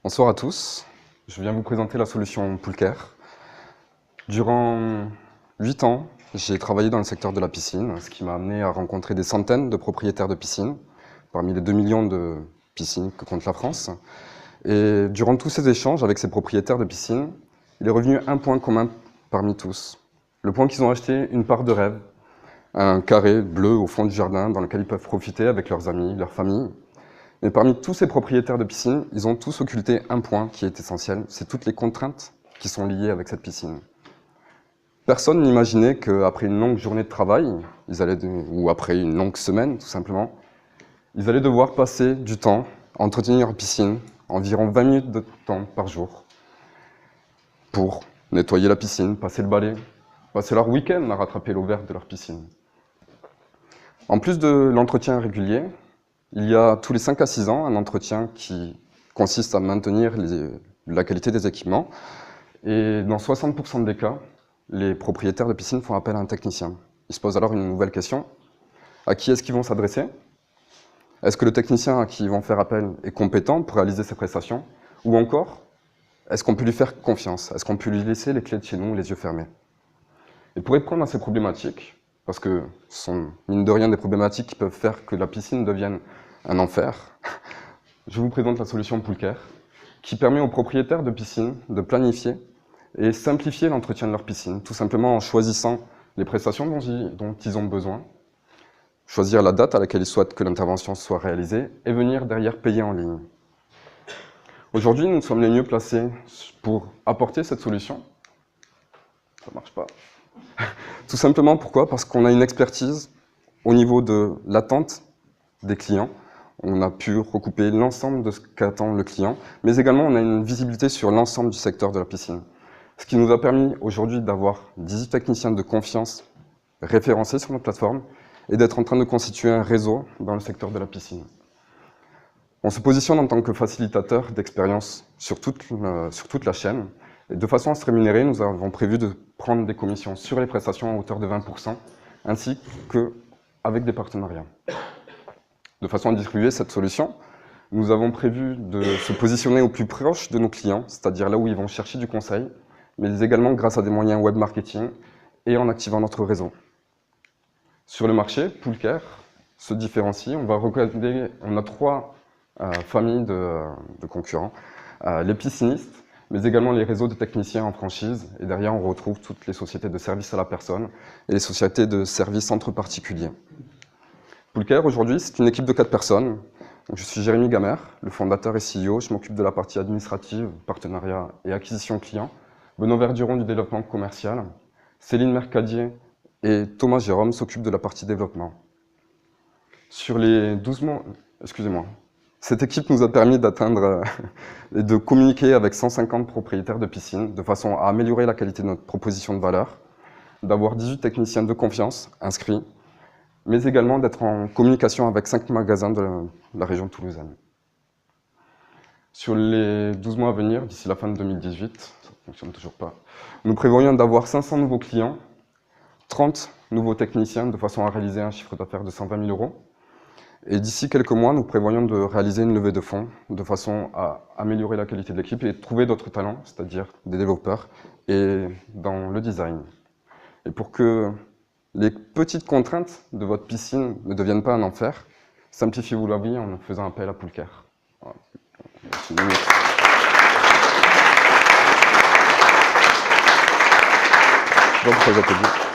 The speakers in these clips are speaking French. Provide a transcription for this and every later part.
Bonsoir à tous, je viens vous présenter la solution Poolcare. Durant 8 ans, j'ai travaillé dans le secteur de la piscine, ce qui m'a amené à rencontrer des centaines de propriétaires de piscines, parmi les 2 millions de piscines que compte la France. Et durant tous ces échanges avec ces propriétaires de piscines, il est revenu un point commun parmi tous. Le point qu'ils ont acheté une part de rêve, un carré bleu au fond du jardin dans lequel ils peuvent profiter avec leurs amis, leur famille. Mais parmi tous ces propriétaires de piscine, ils ont tous occulté un point qui est essentiel, c'est toutes les contraintes qui sont liées avec cette piscine. Personne n'imaginait qu'après une longue journée de travail, ou après une longue semaine tout simplement, ils allaient devoir passer du temps à entretenir leur piscine, environ 20 minutes de temps par jour, pour nettoyer la piscine, passer le balai, passer leur week-end à rattraper l'eau verte de leur piscine. En plus de l'entretien régulier, il y a tous les 5 à 6 ans un entretien qui consiste à maintenir la qualité des équipements. Et dans 60% des cas, les propriétaires de piscine font appel à un technicien. Ils se posent alors une nouvelle question. À qui est-ce qu'ils vont s'adresser? Est-ce que le technicien à qui ils vont faire appel est compétent pour réaliser ces prestations? Ou encore, est-ce qu'on peut lui faire confiance? Est-ce qu'on peut lui laisser les clés de chez nous, les yeux fermés? Et pour répondre à ces problématiques, parce que ce sont mine de rien des problématiques qui peuvent faire que la piscine devienne un enfer, je vous présente la solution Poolcare, qui permet aux propriétaires de piscine de planifier et simplifier l'entretien de leur piscine, tout simplement en choisissant les prestations dont ils ont besoin, choisir la date à laquelle ils souhaitent que l'intervention soit réalisée et venir derrière payer en ligne. Aujourd'hui, nous sommes les mieux placés pour apporter cette solution. Ça ne marche pas. Tout simplement pourquoi? Parce qu'on a une expertise au niveau de l'attente des clients. On a pu recouper l'ensemble de ce qu'attend le client, mais également on a une visibilité sur l'ensemble du secteur de la piscine. Ce qui nous a permis aujourd'hui d'avoir 18 techniciens de confiance référencés sur notre plateforme et d'être en train de constituer un réseau dans le secteur de la piscine. On se positionne en tant que facilitateur d'expérience sur toute la chaîne. Et de façon à se rémunérer, nous avons prévu de prendre des commissions sur les prestations à hauteur de 20%, ainsi qu'avec des partenariats. De façon à distribuer cette solution, nous avons prévu de se positionner au plus proche de nos clients, c'est-à-dire là où ils vont chercher du conseil, mais également grâce à des moyens web marketing et en activant notre réseau. Sur le marché, Poolcare se différencie. On a 3 familles de concurrents. Les piscinistes, mais également les réseaux de techniciens en franchise. Et derrière, on retrouve toutes les sociétés de services à la personne et les sociétés de services entre particuliers. Poolcare, aujourd'hui, c'est une équipe de 4 personnes. Donc, je suis Jérémy Gamer, le fondateur et CEO. Je m'occupe de la partie administrative, partenariat et acquisition client. Benoît Verduron du développement commercial. Céline Mercadier et Thomas Jérôme s'occupent de la partie développement. Sur les 12 mois, excusez-moi, cette équipe nous a permis d'atteindre et de communiquer avec 150 propriétaires de piscines de façon à améliorer la qualité de notre proposition de valeur, d'avoir 18 techniciens de confiance inscrits, mais également d'être en communication avec 5 magasins de la région toulousaine. Sur les 12 mois à venir, d'ici la fin de 2018, ça ne fonctionne toujours pas, nous prévoyons d'avoir 500 nouveaux clients, 30 nouveaux techniciens de façon à réaliser un chiffre d'affaires de 120 000 €. Et d'ici quelques mois, nous prévoyons de réaliser une levée de fonds de façon à améliorer la qualité de l'équipe et trouver d'autres talents, c'est-à-dire des développeurs, et dans le design. Et pour que les petites contraintes de votre piscine ne deviennent pas un enfer, simplifiez-vous la vie en faisant appel à Poolcare. Voilà. D'autres applaudissements.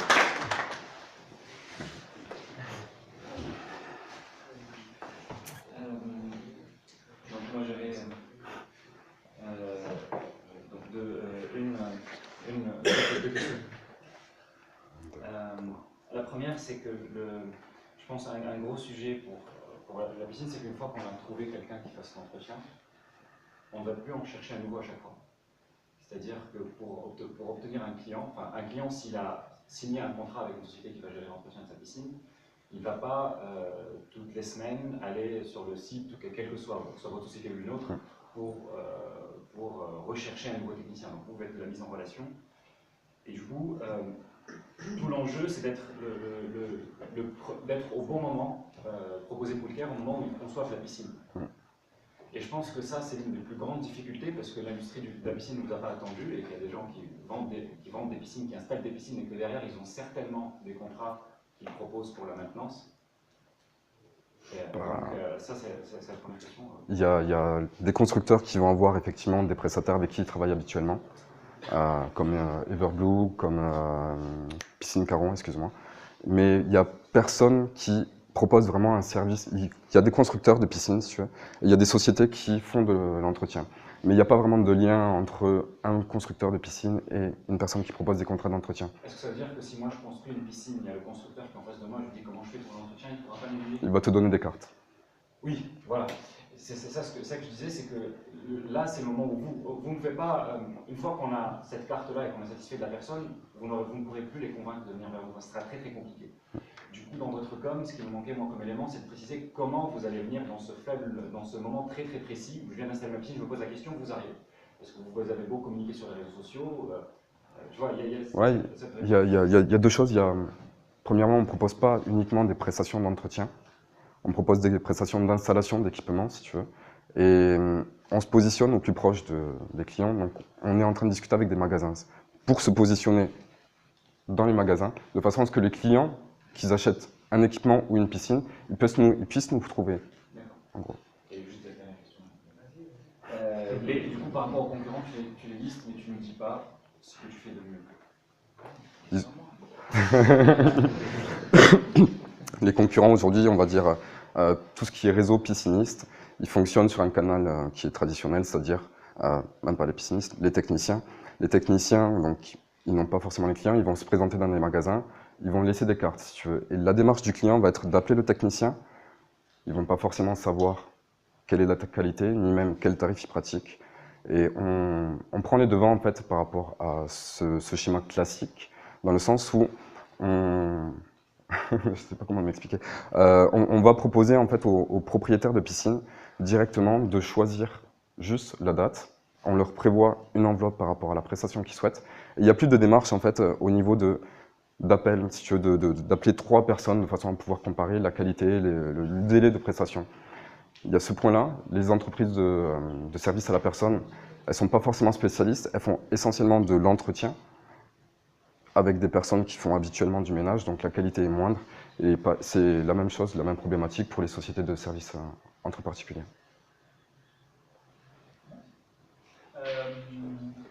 La première, c'est que je pense un gros sujet pour la piscine, c'est qu'une fois qu'on a trouvé quelqu'un qui fasse l'entretien, on ne va plus en chercher à nouveau à chaque fois. C'est-à-dire que pour obtenir un client, s'il a signé un contrat avec une société qui va gérer l'entretien de sa piscine, il ne va pas toutes les semaines aller sur le site, quelle que soit votre société ou une autre, pour rechercher un nouveau technicien. Donc vous faites de la mise en relation. Et du coup, tout l'enjeu, c'est d'être au bon moment, proposer Poolcare au moment où ils conçoivent la piscine. Et je pense que ça, c'est l'une des plus grandes difficultés parce que l'industrie de la piscine ne nous a pas attendu et qu'il y a des gens qui vendent des piscines, qui installent des piscines et que derrière, ils ont certainement des contrats qu'ils proposent pour la maintenance. Et donc, Bah, ça, c'est la première question. il y a des constructeurs qui vont avoir effectivement des prestataires avec qui ils travaillent habituellement, comme Everblue, comme Piscine Caron, excuse-moi. Mais il n'y a personne qui propose vraiment un service. Il y a des constructeurs de piscines, si tu veux, et il y a des sociétés qui font de l'entretien. Mais il n'y a pas vraiment de lien entre un constructeur de piscine et une personne qui propose des contrats d'entretien. Est-ce que ça veut dire que si moi je construis une piscine, il y a le constructeur qui est en face de moi, je lui dis comment je fais ton entretien, il ne pourra pas m'aiguiller? Il va te donner des cartes. Oui, voilà. C'est ça, ça que je disais, c'est que là, c'est le moment où vous ne faites pas, une fois qu'on a cette carte-là et qu'on est satisfait de la personne, vous ne pourrez plus les convaincre de venir vers vous. Ce sera très très compliqué. Du coup, dans votre com, ce qui me manquait moi comme élément, c'est de préciser comment vous allez venir dans ce moment très très précis où je viens d'installer ma piscine, je me pose la question, vous arrivez. Parce que vous avez beau communiquer sur les réseaux sociaux, tu vois, il y a Ouais, cette il y a deux choses. Premièrement, on ne propose pas uniquement des prestations d'entretien. On propose des prestations d'installation d'équipement, si tu veux. Et on se positionne au plus proche des clients. Donc, on est en train de discuter avec des magasins pour se positionner dans les magasins, de façon à ce que les clients, qu'ils achètent un équipement ou une piscine, ils puissent nous trouver, en gros. Et juste la dernière question. Du coup, par rapport aux concurrents, tu les listes, mais tu ne dis pas ce que tu fais de mieux. Les concurrents aujourd'hui, on va dire tout ce qui est réseau pisciniste, ils fonctionnent sur un canal qui est traditionnel, c'est-à-dire même pas les piscinistes, les techniciens. Les techniciens, donc, ils n'ont pas forcément les clients, ils vont se présenter dans les magasins, ils vont laisser des cartes, si tu veux. Et la démarche du client va être d'appeler le technicien. Ils ne vont pas forcément savoir quelle est la qualité, ni même quel tarif ils pratiquent. Et on prend les devants en fait par rapport à ce schéma classique, dans le sens où on, je ne sais pas comment m'expliquer. On va proposer en fait aux propriétaires de piscine directement de choisir juste la date. On leur prévoit une enveloppe par rapport à la prestation qu'ils souhaitent. Et il n'y a plus de démarche en fait au niveau d'appel, si tu veux, d'appeler 3 personnes de façon à pouvoir comparer la qualité, le délai de prestation. Il y a ce point-là. Les entreprises de service à la personne, elles ne sont pas forcément spécialistes. Elles font essentiellement de l'entretien avec des personnes qui font habituellement du ménage, donc la qualité est moindre. Et c'est la même chose, la même problématique pour les sociétés de services entre particuliers.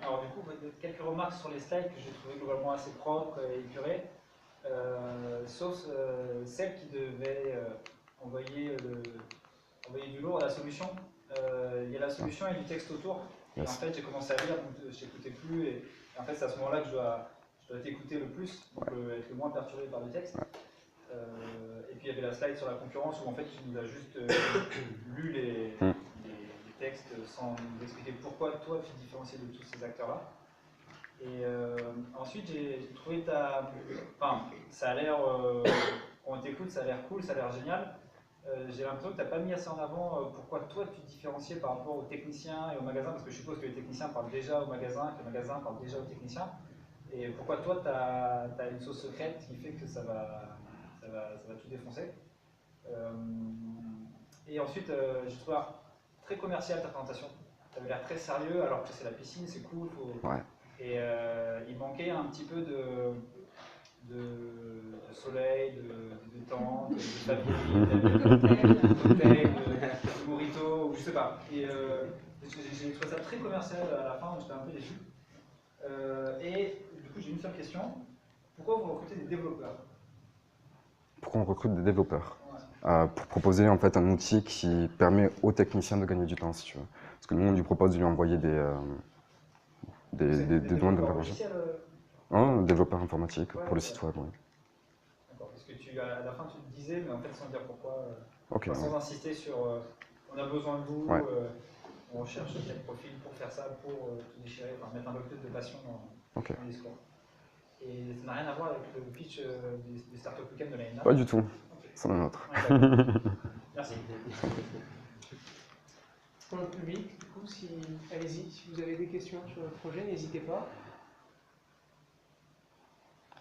Alors du coup, quelques remarques sur les slides que j'ai trouvé globalement assez propres et épurés, sauf celle qui devait envoyer du lourd à la solution. Il y a la solution et du texte autour. Et en fait, j'ai commencé à lire, donc je n'écoutais plus. Et en fait, c'est à ce moment-là que je dois t'écouter le plus, donc être le moins perturbé par le texte. Et puis il y avait la slide sur la concurrence où en fait tu nous as juste lu les textes sans nous expliquer pourquoi toi tu te différenciais de tous ces acteurs-là. Et ensuite j'ai trouvé enfin, ça a l'air, quand on t'écoute, ça a l'air cool, ça a l'air génial. J'ai l'impression que tu n'as pas mis assez en avant pourquoi toi tu te différenciais par rapport aux techniciens et aux magasins, parce que je suppose que les techniciens parlent déjà aux magasins, que les magasins parlent déjà aux techniciens. Et pourquoi toi tu as une sauce secrète qui fait que ça va tout défoncer. Et ensuite, j'ai trouvé très commercial ta présentation. Tu avais l'air très sérieux, alors que c'est la piscine, c'est cool. Ouais. Et il manquait un petit peu de soleil, de détente, de famille, de cocktail, de mojito, ou je sais pas. Et j'ai trouvé ça très commercial à la fin, j'étais un peu déçu. Et du coup, j'ai une seule question. Pourquoi vous recrutez des développeurs? Pourquoi on recrute des développeurs? Pour proposer en fait un outil qui permet aux techniciens de gagner du temps, si tu veux. Parce que nous, on lui propose de lui envoyer des demandes d'intervention. Un développeur informatique pour le site web, oui. D'accord, parce que à la fin tu te disais, mais en fait sans dire pourquoi, Okay, sans insister sur on a besoin de vous, on recherche quel profil pour faire ça, pour tout déchirer, enfin mettre un peu plus de passion dans le discours. Et ça n'a rien à voir avec le pitch des Startup Weekend de l'année dernière? Pas du tout, c'est un autre. Merci. Pour le public, du coup, allez-y, si vous avez des questions sur le projet, n'hésitez pas.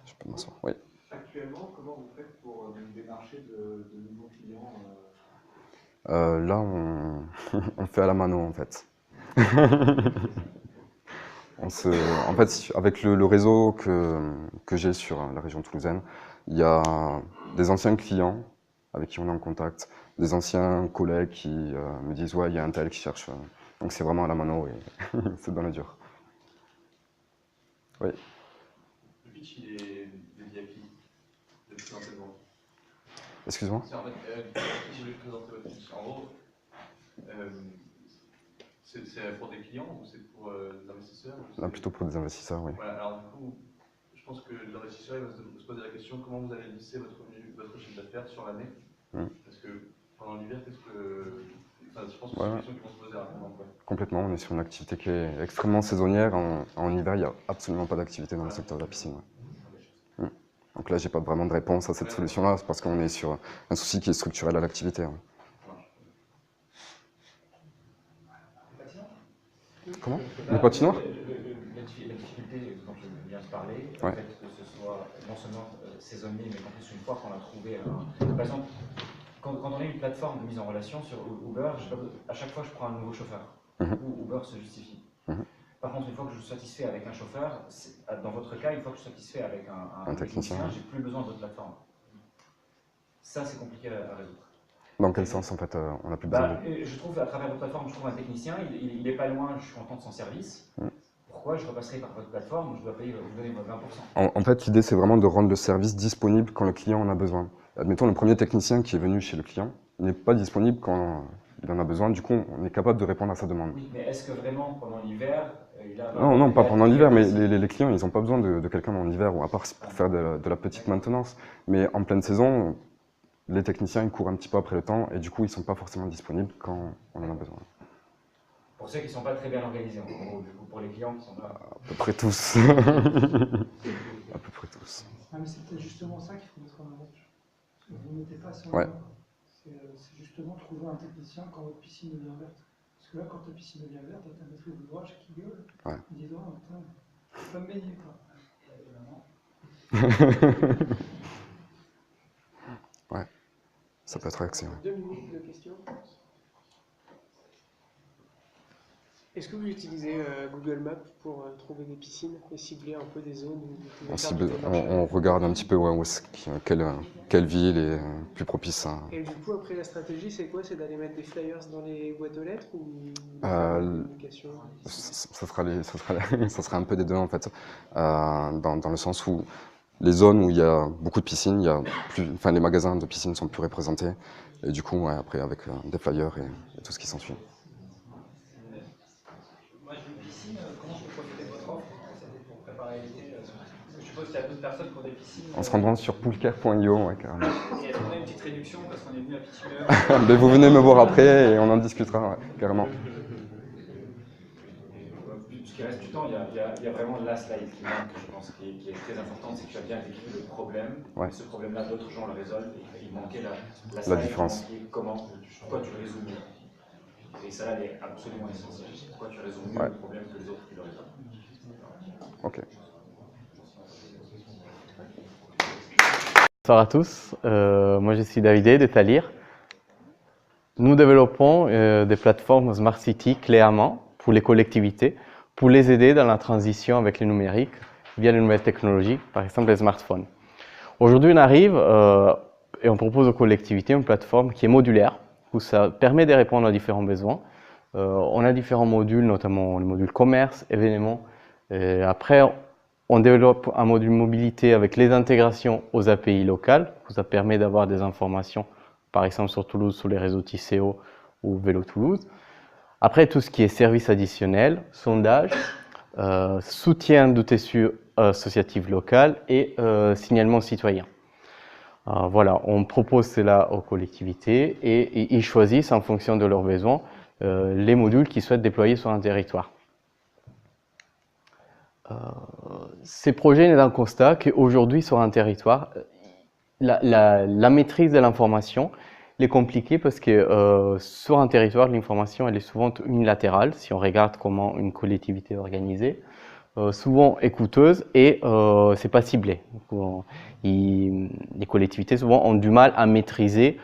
Je peux m'asseoir, oui. Actuellement, comment vous faites pour démarcher de nouveaux clients Là, on fait à la mano, en fait. En fait, avec le réseau que j'ai sur la région toulousaine, il y a des anciens clients avec qui on est en contact, des anciens collègues qui me disent « ouais, il y a un tel qui cherche ». Donc c'est vraiment à la mano et c'est dans le dur. Oui. Le pitch, il est dédié à qui? De présenter le vent. Excuse-moi? C'est en fait, qui voulait présenter votre pitch? En gros, c'est pour des clients ou c'est pour des investisseurs? Là, plutôt pour des investisseurs, oui. Voilà, alors du coup, je pense que l'investisseur il va se poser la question comment vous allez lisser votre chiffre d'affaires sur l'année. Parce que pendant l'hiver, qu'est-ce que. Enfin, je pense que c'est une question qui vont se poser rapidement. Complètement, on est sur une activité qui est extrêmement saisonnière. En hiver, il n'y a absolument pas d'activité dans le secteur de la piscine. Ouais. Donc là, j'ai pas vraiment de réponse à cette solution-là, parce qu'on est sur un souci qui est structurel à l'activité. Ouais. Comment? Le patinoire? La difficulté dont je viens de parler, Ouais. le fait que ce soit non seulement saisonnier, mais qu'en plus, une fois qu'on a trouvé par exemple, quand on a une plateforme de mise en relation sur Uber, à chaque fois, je prends un nouveau chauffeur. Où Uber se justifie. Par contre, une fois que je suis satisfait avec un chauffeur, dans votre cas, une fois que je suis satisfait avec un technicien, j'ai plus besoin de votre plateforme. Ça, c'est compliqué à résoudre. Dans quel sens, en fait, on n'a plus besoin de... Je trouve, à travers votre plateforme, je trouve un technicien, il n'est pas loin, je suis content de son service. Pourquoi je repasserai par votre plateforme, je dois payer, vous donner 20%? En fait, l'idée, c'est vraiment de rendre le service disponible quand le client en a besoin. Admettons, le premier technicien qui est venu chez le client, il n'est pas disponible quand il en a besoin. Du coup, on est capable de répondre à sa demande. Oui, mais est-ce que vraiment, pendant l'hiver, il a... Non, pas pendant l'hiver, mais les clients, ils n'ont pas besoin de quelqu'un en hiver, ou à part pour faire de la petite maintenance. Mais en pleine saison, les techniciens, ils courent un petit peu après le temps, et du coup, ils ne sont pas forcément disponibles quand on en a besoin. Pour ceux qui ne sont pas très bien organisés, en gros, du coup, pour les clients qui sont là. À peu près tous. À peu près tous. Ah, mais c'est peut-être justement ça qu'il faut mettre en avant. Vous ne mettez pas ça en Ouais. avant. C'est justement trouver un technicien quand votre piscine devient verte. Parce que là, quand ta piscine devient verte, t'as ta maîtrise d'ouvrage qui gueule. Ouais. Dis donc, putain, faut pas me baigner, quoi. Ouais, ça peut être axé. 2 minutes de questions. Est-ce que vous utilisez Google Maps pour trouver des piscines et cibler un peu des zones où vous pouvez faire du démarchage? On regarde un petit peu quelle ville est plus propice à... Et du coup, après, la stratégie, c'est quoi? C'est d'aller mettre des flyers dans les boîtes aux lettres ou de Euh, faire de la communication? Ça sera un peu des deux, en fait, dans le sens où les zones où il y a beaucoup de piscines, les magasins de piscines sont plus représentés, et du coup, ouais, après, avec des flyers et tout ce qui s'ensuit. Moi, j'ai une piscine, comment je peux profiter de votre offre pour préparer l'été? Je suppose qu'il y a d'autres personnes qui ont des piscines. On se rendra sur poolcare.io, ouais, carrément. Et est-ce qu'on a une petite réduction parce qu'on est venu à Piscineur? Mais vous venez me voir après et on en discutera, ouais, carrément. Ce qui reste du temps, il y a vraiment la slide qui manque, je pense, qui est très importante, c'est que tu as bien décrit le problème. Ouais. Ce problème-là, d'autres gens le résolvent. Et il manquait la slide différence. qui manquait pourquoi tu résous mieux. Et ça, là, elle est absolument essentielle. Pourquoi tu résous mieux le problème que les autres qui le résolvent. Ok. Bonsoir à tous, moi je suis David de Thalir. Nous développons des plateformes Smart City clairement pour les collectivités, pour les aider dans la transition avec le numérique via les nouvelles technologies, par exemple les smartphones. Aujourd'hui on arrive et on propose aux collectivités une plateforme qui est modulaire, où ça permet de répondre à différents besoins. On a différents modules, notamment le module commerce, événements. Et après, on développe un module mobilité avec les intégrations aux API locales. Ça permet d'avoir des informations, par exemple sur Toulouse, sur les réseaux Tisséo ou Vélo Toulouse. Après, tout ce qui est services additionnels, sondage, soutien du tissu associatif local et signalement citoyen. Voilà, on propose cela aux collectivités et ils choisissent en fonction de leurs besoins les modules qu'ils souhaitent déployer sur un territoire. Ces projets naissent d'un constat qu'aujourd'hui sur un territoire, la maîtrise de l'information est compliquée parce que sur un territoire, l'information elle est souvent unilatérale, si on regarde comment une collectivité est organisée, souvent écouteuse et c'est pas ciblé. Les collectivités souvent ont du mal à maîtriser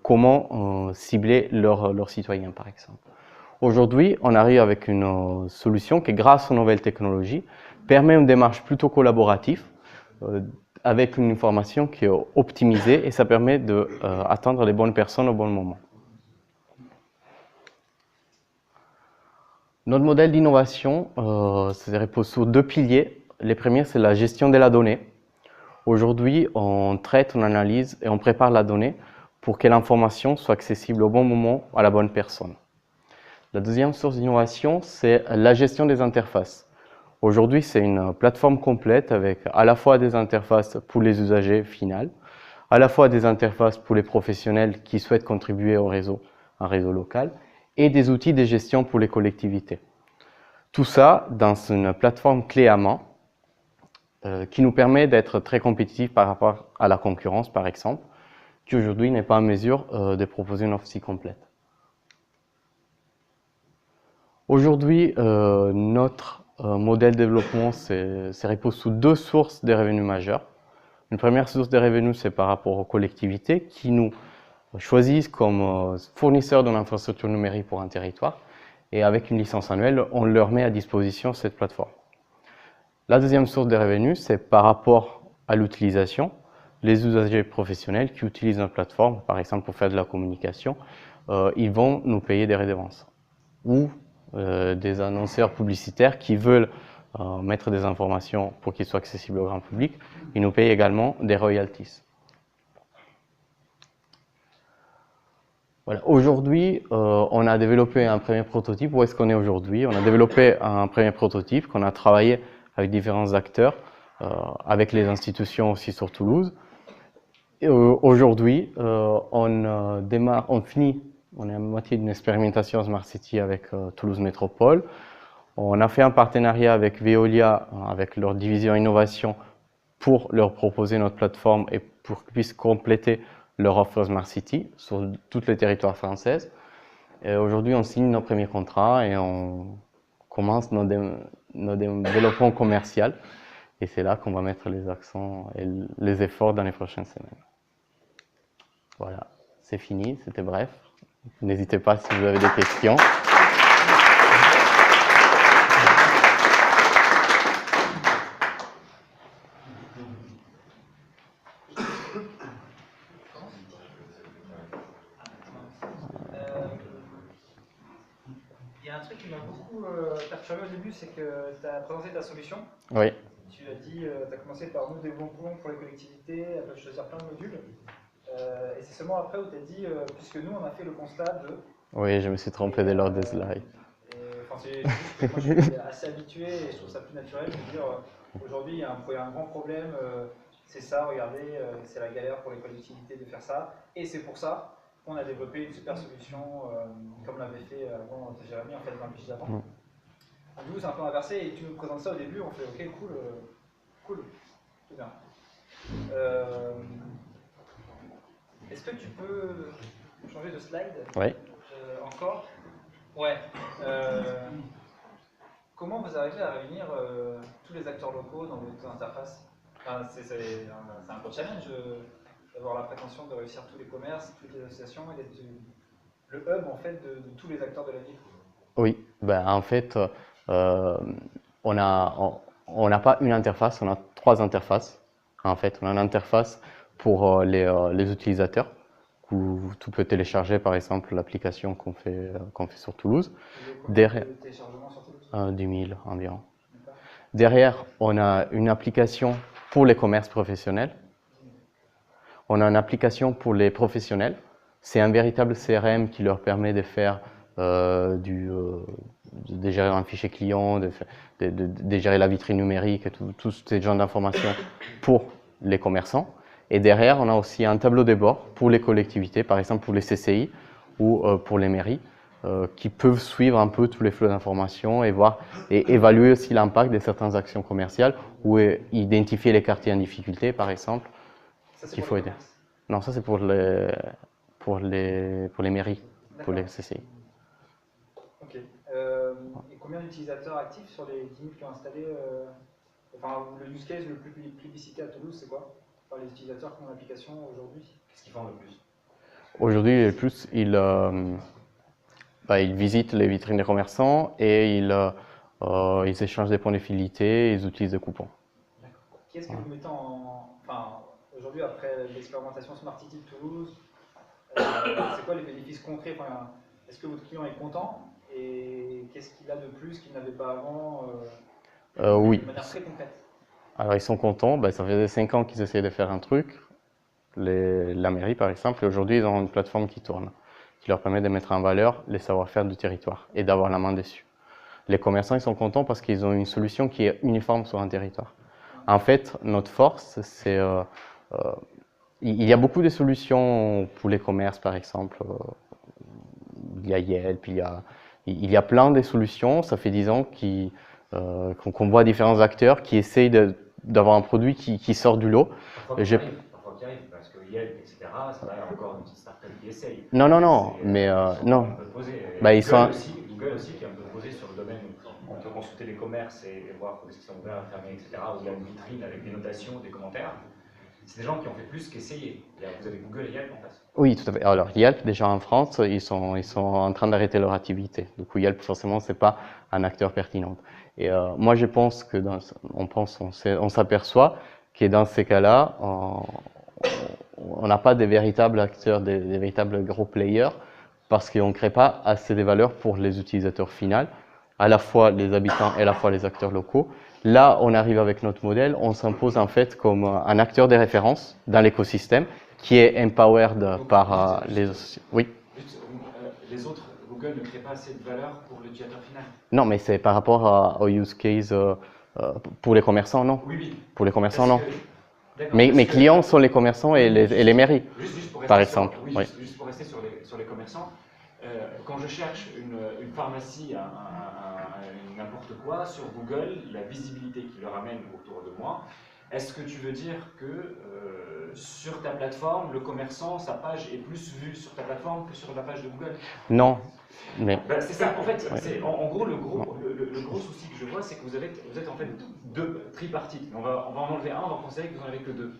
comment cibler leurs citoyens, par exemple. Aujourd'hui, on arrive avec une solution qui, grâce aux nouvelles technologies, permet une démarche plutôt collaborative, avec une information qui est optimisée et ça permet d'atteindre les bonnes personnes au bon moment. Notre modèle d'innovation repose sur 2 piliers. Les premiers, c'est la gestion de la donnée. Aujourd'hui, on traite, on analyse et on prépare la donnée pour que l'information soit accessible au bon moment à la bonne personne. La deuxième source d'innovation, c'est la gestion des interfaces. Aujourd'hui, c'est une plateforme complète avec à la fois des interfaces pour les usagers finaux, à la fois des interfaces pour les professionnels qui souhaitent contribuer au réseau, un réseau local, et des outils de gestion pour les collectivités. Tout ça dans une plateforme clé à main qui nous permet d'être très compétitifs par rapport à la concurrence, par exemple, qui aujourd'hui n'est pas en mesure de proposer une offre si complète. Aujourd'hui, notre modèle de développement repose sur 2 sources de revenus majeures. Une première source de revenus, c'est par rapport aux collectivités qui nous choisissent comme fournisseurs de l'infrastructure numérique pour un territoire. Et avec une licence annuelle, on leur met à disposition cette plateforme. La deuxième source de revenus, c'est par rapport à l'utilisation. Les usagers professionnels qui utilisent notre plateforme, par exemple pour faire de la communication, ils vont nous payer des redevances. Ou des annonceurs publicitaires qui veulent mettre des informations pour qu'ils soient accessibles au grand public, ils nous payent également des royalties. Voilà. Aujourd'hui, on a développé un premier prototype. Où est-ce qu'on est aujourd'hui? On a développé un premier prototype qu'on a travaillé avec différents acteurs, avec les institutions aussi sur Toulouse. Aujourd'hui, on finit, on est à moitié d'une expérimentation Smart City avec Toulouse Métropole. On a fait un partenariat avec Veolia, avec leur division innovation, pour leur proposer notre plateforme et pour qu'ils puissent compléter leur offre Smart City sur tous les territoires français. Aujourd'hui, on signe nos premiers contrats et on commence nos développements commerciaux. Et c'est là qu'on va mettre les accents et les efforts dans les prochaines semaines. Voilà, c'est fini, c'était bref. N'hésitez pas si vous avez des questions. Il y a un truc qui m'a beaucoup perturbé au début, c'est que tu as présenté ta solution. Oui. Tu as dit, tu as commencé par nous développons pour les collectivités, elles peuvent choisir plein de modules. Et c'est seulement après où tu as dit, puisque nous on a fait le constat de. Oui, je me suis trompé de l'ordre des slides. Moi je suis assez habitué et je trouve ça plus naturel de dire aujourd'hui il y a un grand problème, c'est ça, regardez, c'est la galère pour les collectivités de faire ça. Et c'est pour ça qu'on a développé une super solution comme l'avait fait avant Jérémy en fait dans le pitch d'avant. Du coup c'est un peu inversé et tu nous présentes ça au début, on fait ok cool, tout bien. Est-ce que tu peux changer de slide? Oui. Encore? Ouais. Comment vous arrivez à réunir tous les acteurs locaux dans votre interface? C'est un gros challenge d'avoir la prétention de réussir tous les commerces, toutes les associations et d'être le hub en fait de tous les acteurs de la ville. Oui, ben, en fait, on n'a pas une interface, on a 3 interfaces. En fait, on a une interface pour les utilisateurs, où tu peux télécharger par exemple l'application qu'on fait sur Toulouse. Derrière, de téléchargement sur Toulouse 10 000 environ. Derrière, on a une application pour les commerces professionnels. On a une application pour les professionnels. C'est un véritable CRM qui leur permet de faire de gérer un fichier client, de gérer la vitrine numérique et tout ce genre d'informations pour les commerçants. Et derrière, on a aussi un tableau de bord pour les collectivités, par exemple pour les CCI ou pour les mairies, qui peuvent suivre un peu tous les flux d'informations et voir et évaluer aussi l'impact de certaines actions commerciales ou identifier les quartiers en difficulté, par exemple, qu'il faut aider. Non, ça c'est pour les mairies, pour les CCI. Ok. Et combien d'utilisateurs actifs sur les 10 000 qui ont installé enfin, le use case le plus plébiscité à Toulouse, c'est quoi? Par les utilisateurs qui ont l'application aujourd'hui? Qu'est-ce qu'ils font le plus? Aujourd'hui, le plus, ils visitent les vitrines des commerçants et ils échangent des points de fidélité, ils utilisent des coupons. Qu'est-ce que vous mettez enfin, aujourd'hui, après l'expérimentation Smart City de Toulouse, c'est quoi les bénéfices concrets? Enfin, est-ce que votre client est content? Et qu'est-ce qu'il a de plus qu'il n'avait pas avant Oui. De manière très concrète. Alors, ils sont contents. Ça faisait 5 ans qu'ils essayaient de faire un truc. La mairie, par exemple, et aujourd'hui, ils ont une plateforme qui tourne, qui leur permet de mettre en valeur les savoir-faire du territoire et d'avoir la main dessus. Les commerçants, ils sont contents parce qu'ils ont une solution qui est uniforme sur un territoire. En fait, notre force, c'est... il y a beaucoup de solutions pour les commerces, par exemple. Il y a Yelp, il y a plein de solutions. Ça fait 10 ans qu'on voit différents acteurs qui essayent d'avoir un produit qui sort du lot. Parfois qui arrive, parce que Yelp, etc., c'est pas encore une petite start-up qui essaye. Non, mais non. Google aussi, qui est un peu posé sur le domaine où on peut consulter les commerces et voir où est-ce qu'ils sont ouverts, fermés, etc., où il y a une vitrine avec des notations, des commentaires. C'est des gens qui ont fait plus qu'essayer. Vous avez Google et Yelp en face. Oui, tout à fait. Alors, Yelp, déjà en France, ils sont en train d'arrêter leur activité. Du coup, Yelp, forcément, c'est pas un acteur pertinent. Et moi, je pense que on s'aperçoit que dans ces cas-là, on n'a pas des véritables acteurs, des véritables gros players, parce qu'on ne crée pas assez de valeur pour les utilisateurs finaux, à la fois les habitants et à la fois les acteurs locaux. Là, on arrive avec notre modèle, on s'impose en fait comme un acteur de référence dans l'écosystème qui est empowered par les... Oui. Les autres, Google ne crée pas assez de valeur pour l'utilisateur final. Non, mais c'est par rapport au use case pour les commerçants, non. Oui. Pour les commerçants, non. Mes clients sont les commerçants et les mairies, par exemple. Juste pour rester sur les commerçants, quand je cherche une pharmacie, n'importe quoi, sur Google, la visibilité qui leur amène autour de moi, est-ce que tu veux dire que sur ta plateforme, le commerçant, sa page est plus vue sur ta plateforme que sur la page de Google? Non. Mais... c'est ça, en fait, en gros, le gros souci que je vois, c'est que vous êtes en fait deux tripartites. On va en enlever un, on va considérer que vous n'en avez que deux.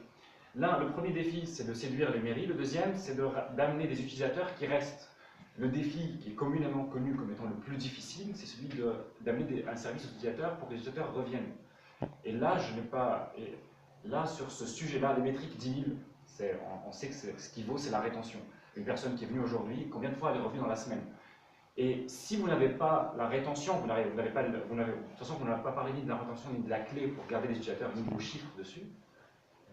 L'un, le premier défi, c'est de séduire les mairies. Le deuxième, c'est d'amener des utilisateurs qui restent. Le défi qui est communément connu comme étant le plus difficile, c'est celui d'amener un service aux utilisateurs pour que les utilisateurs reviennent. Et là, sur ce sujet-là, les métriques 10 000, on sait que ce qui vaut, c'est la rétention. Une personne qui est venue aujourd'hui, combien de fois elle est revenue dans la semaine? Et si vous n'avez pas la rétention, de toute façon, vous n'avez pas parlé ni de la rétention ni de la clé pour garder les utilisateurs, ni de vos chiffres dessus,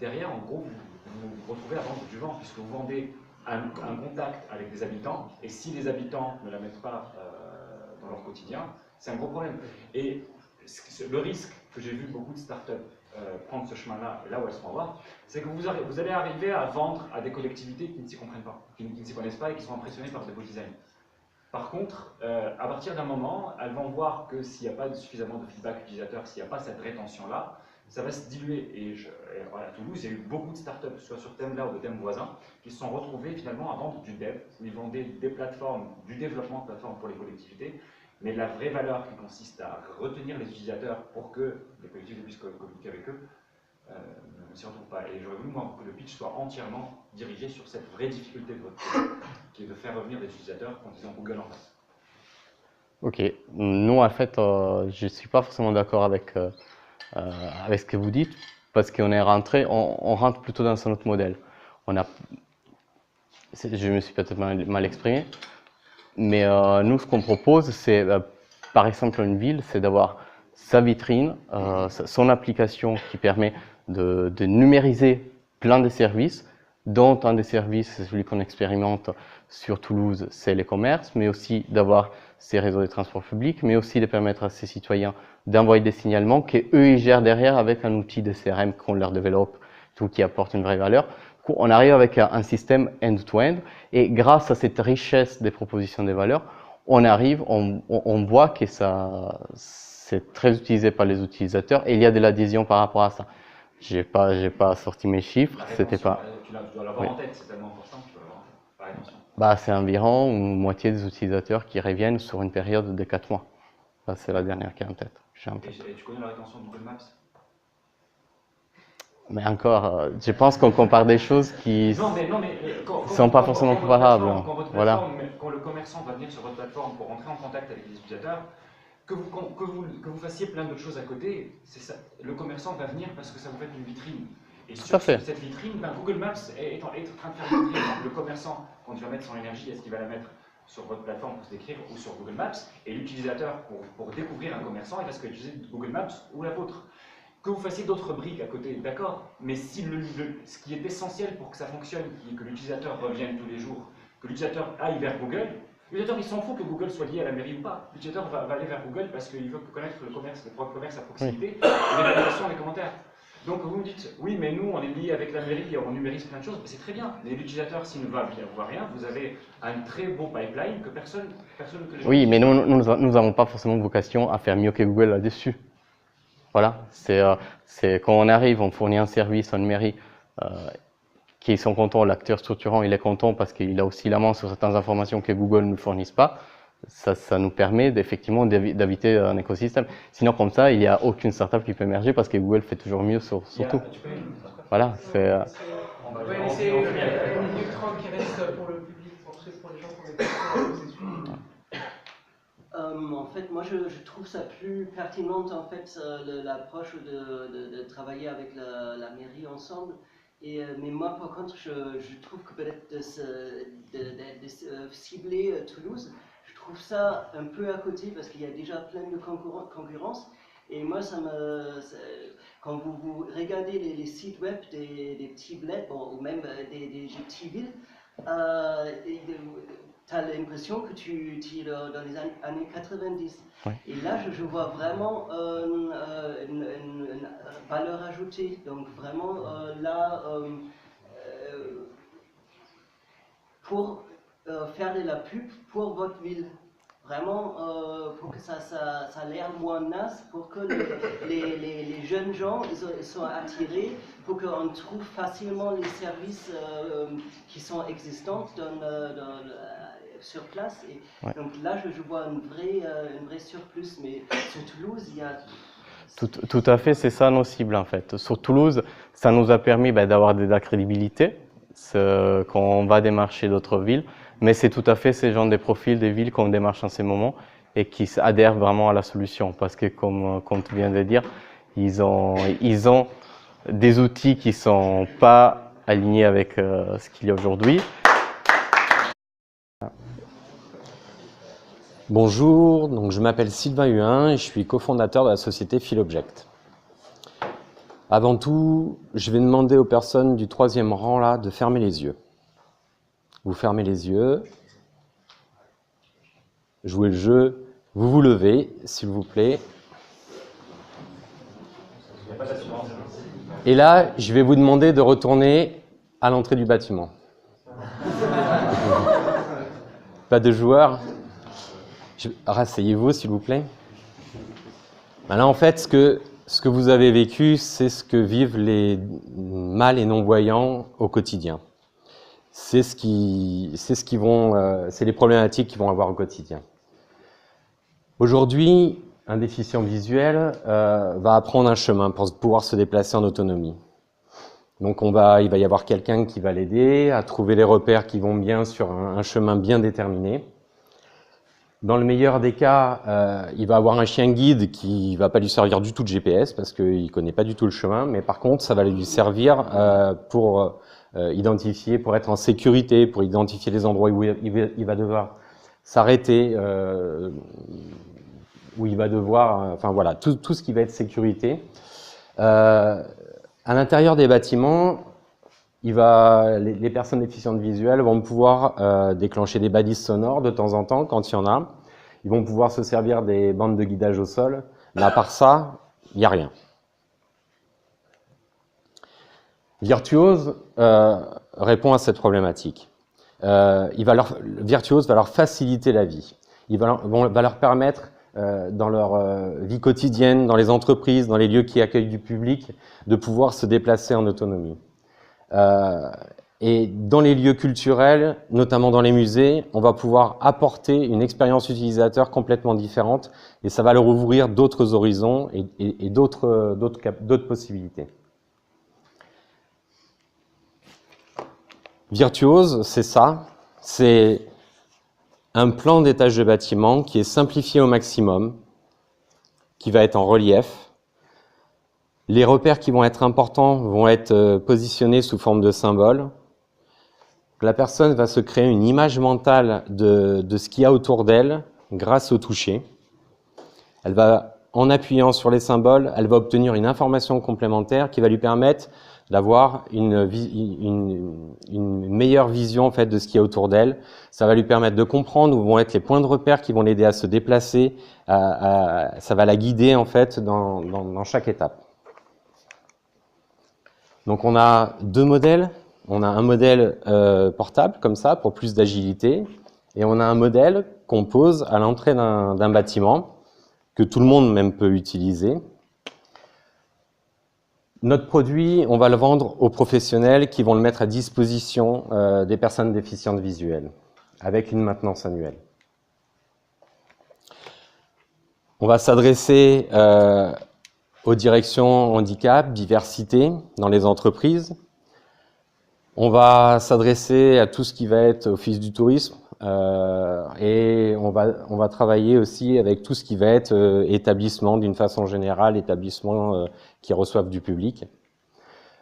derrière, en gros, vous vous retrouvez à vendre du vent, puisque vous vendez un contact avec des habitants, et si les habitants ne la mettent pas dans leur quotidien, c'est un gros problème. Et le risque que j'ai vu beaucoup de startups prendre ce chemin-là, et là où elles seront voir, c'est que vous allez arriver à vendre à des collectivités qui ne s'y comprennent pas, qui ne s'y connaissent pas et qui sont impressionnées par des beaux designs. Par contre, à partir d'un moment, elles vont voir que s'il n'y a pas suffisamment de feedback utilisateur, s'il n'y a pas cette rétention-là, ça va se diluer. Et à Toulouse, il y a eu beaucoup de startups, soit sur thème-là ou de thèmes voisins, qui se sont retrouvés finalement à vendre du dev, où ils vendaient des plateformes, du développement de plateformes pour les collectivités, mais la vraie valeur qui consiste à retenir les utilisateurs pour que les collectivités puissent communiquer avec eux, ne s'y retrouve pas. Et j'aurais voulu, moi, que le pitch soit entièrement dirigé sur cette vraie difficulté de votre produit, qui est de faire revenir des utilisateurs en disant Google en face. Ok. Nous, en fait, je ne suis pas forcément d'accord avec ce que vous dites, parce qu'on est rentré, on rentre plutôt dans un autre modèle. Je me suis peut-être mal exprimé, mais nous, ce qu'on propose, c'est, par exemple, une ville, c'est d'avoir sa vitrine, son application qui permet de numériser plein de services, dont un des services, c'est celui qu'on expérimente sur Toulouse, c'est les commerces, mais aussi d'avoir ces réseaux de transport public, mais aussi de permettre à ces citoyens d'envoyer des signalements qu'eux, ils gèrent derrière avec un outil de CRM qu'on leur développe, tout qui apporte une vraie valeur. On arrive avec un système end-to-end et grâce à cette richesse des propositions de valeur, on voit que c'est très utilisé par les utilisateurs et il y a de l'adhésion par rapport à ça. J'ai pas sorti mes chiffres, c'était pas... Tu dois l'avoir en tête, c'est tellement important que tu dois l'avoir en tête, par rétention. C'est environ une moitié des utilisateurs qui reviennent sur une période de 4 mois. C'est la dernière qui est en tête. Et tu connais la rétention de Google Maps? Mais encore, je pense qu'on compare des choses qui sont pas forcément comparables. Voilà. Quand le commerçant va venir sur votre plateforme pour entrer en contact avec les utilisateurs, que vous fassiez plein d'autres choses à côté, ça. Le commerçant va venir parce que ça vous fait une vitrine. Et sur cette vitrine, Google Maps est en train de faire une vitrine. Le commerçant, quand il va mettre son énergie, est-ce qu'il va la mettre sur votre plateforme pour se décrire ou sur Google Maps? Et l'utilisateur, pour découvrir un commerçant, il va se utiliser Google Maps ou la vôtre. Que vous fassiez d'autres briques à côté, d'accord, mais si ce qui est essentiel pour que ça fonctionne, qui est que l'utilisateur revienne tous les jours, que l'utilisateur aille vers Google, l'utilisateur il s'en fout que Google soit lié à la mairie ou pas. L'utilisateur va aller vers Google parce qu'il veut connaître le propre commerce à proximité, et les révélations, les commentaires. Donc vous me dites, oui, mais nous on est lié avec la mairie et on numérise plein de choses, c'est très bien. Mais l'utilisateur, s'il ne voit rien, vous avez un très beau pipeline que personne que les gens... Oui, mais nous n'avons pas forcément vocation à faire mieux que Google là-dessus. Voilà, c'est quand on arrive, on fournit un service à une mairie qui sont contents, l'acteur structurant il est content parce qu'il a aussi la main sur certaines informations que Google ne fournisse pas. Ça nous permet effectivement d'habiter un écosystème. Sinon comme ça, il n'y a aucune startup qui peut émerger parce que Google fait toujours mieux sur tout. Voilà, c'est... On va laisser une minute 30 qui reste pour le public, pour les gens qui ont des questions. En fait, moi je trouve ça plus pertinente en fait l'approche de travailler avec la mairie ensemble. Mais moi par contre je trouve que peut-être de cibler Toulouse, je trouve ça un peu à côté parce qu'il y a déjà plein de concurrence. Et moi quand vous regardez les sites web des petits bleds ou même des petites villes, tu as l'impression que tu es dans les années 90. Ouais. Et là, je vois vraiment une valeur ajoutée. Donc vraiment, pour faire de la pub pour votre ville. Vraiment, pour que ça a l'air moins naze, pour que les jeunes gens ils soient attirés, pour qu'on trouve facilement les services qui sont existants sur place. Et donc là, je vois une vraie surplus, mais sur Toulouse, il y a... Tout à fait, c'est ça nos cibles en fait. Sur Toulouse, ça nous a permis d'avoir de la crédibilité quand on va démarcher d'autres villes, mais c'est tout à fait ces gens des profils des villes qu'on démarche en ces moments et qui adhèrent vraiment à la solution parce que comme tu viens de dire, ils ont des outils qui ne sont pas alignés avec ce qu'il y a aujourd'hui. Bonjour, donc je m'appelle Sylvain Huin et je suis cofondateur de la société Philobject. Avant tout, je vais demander aux personnes du troisième rang là de fermer les yeux. Vous fermez les yeux, jouez le jeu, vous vous levez, s'il vous plaît. Et là, je vais vous demander de retourner à l'entrée du bâtiment. Pas de joueurs. Rasseyez-vous, s'il vous plaît. Là, en fait, ce que vous avez vécu, c'est ce que vivent les mâles et non-voyants au quotidien. C'est les problématiques qu'ils vont avoir au quotidien. Aujourd'hui, un déficient visuel va apprendre un chemin pour pouvoir se déplacer en autonomie. Donc, il va y avoir quelqu'un qui va l'aider à trouver les repères qui vont bien sur un chemin bien déterminé. Dans le meilleur des cas, il va avoir un chien guide qui ne va pas lui servir du tout de GPS parce qu'il ne connaît pas du tout le chemin, mais par contre, ça va lui servir pour identifier, pour être en sécurité, pour identifier les endroits où il va devoir s'arrêter, où il va devoir, enfin voilà, tout ce qui va être sécurité. À l'intérieur des bâtiments, les personnes déficientes visuelles vont pouvoir déclencher des balises sonores de temps en temps, quand il y en a. Ils vont pouvoir se servir des bandes de guidage au sol, mais à part ça, il n'y a rien. Virtuose répond à cette problématique. Virtuose va leur faciliter la vie. Il va leur permettre, dans leur vie quotidienne, dans les entreprises, dans les lieux qui accueillent du public, de pouvoir se déplacer en autonomie. Et dans les lieux culturels, notamment dans les musées, on va pouvoir apporter une expérience utilisateur complètement différente et ça va leur ouvrir d'autres horizons et d'autres possibilités. Virtuose, c'est ça. C'est un plan d'étage de bâtiment qui est simplifié au maximum, qui va être en relief. Les repères qui vont être importants vont être positionnés sous forme de symboles. La personne va se créer une image mentale de ce qu'il y a autour d'elle grâce au toucher. Elle va, en appuyant sur les symboles, elle va obtenir une information complémentaire qui va lui permettre d'avoir une meilleure vision en fait, de ce qu'il y a autour d'elle. Ça va lui permettre de comprendre où vont être les points de repère qui vont l'aider à se déplacer. Ça va la guider en fait, dans chaque étape. Donc on a deux modèles. On a un modèle portable, comme ça, pour plus d'agilité. Et on a un modèle qu'on pose à l'entrée d'un bâtiment, que tout le monde même peut utiliser. Notre produit, on va le vendre aux professionnels qui vont le mettre à disposition des personnes déficientes visuelles, avec une maintenance annuelle. On va s'adresser aux directions handicap, diversité dans les entreprises. On va s'adresser à tout ce qui va être office du tourisme et on va travailler aussi avec tout ce qui va être établissement d'une façon générale, établissement qui reçoivent du public.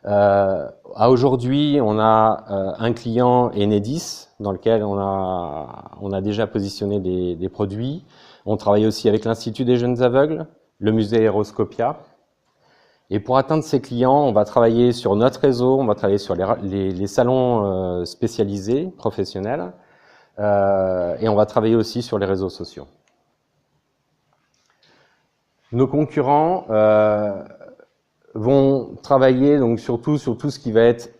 À aujourd'hui, on a un client Enedis dans lequel on a déjà positionné des produits. On travaille aussi avec l'Institut des jeunes aveugles, le musée Aéroscopia. Et pour atteindre ces clients, on va travailler sur notre réseau, on va travailler sur les salons spécialisés, professionnels, et on va travailler aussi sur les réseaux sociaux. Nos concurrents vont travailler donc surtout sur tout ce qui va être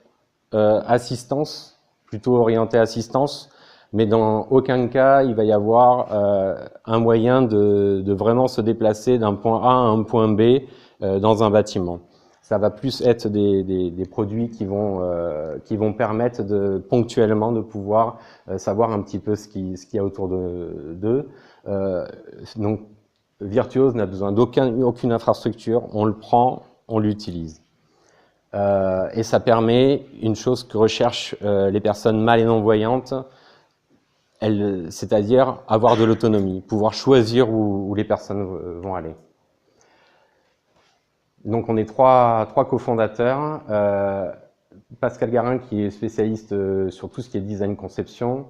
assistance, plutôt orienté assistance, mais dans aucun cas il va y avoir un moyen de vraiment se déplacer d'un point A à un point B dans un bâtiment. Ça va plus être des produits qui vont permettre ponctuellement de pouvoir savoir un petit peu ce qu'il y a autour d'eux. Donc Virtuose n'a besoin d'aucune infrastructure, on le prend, on l'utilise. Et ça permet une chose que recherchent les personnes mal et non-voyantes, c'est-à-dire avoir de l'autonomie, pouvoir choisir où les personnes vont aller. Donc on est trois cofondateurs, Pascal Garin qui est spécialiste sur tout ce qui est design conception,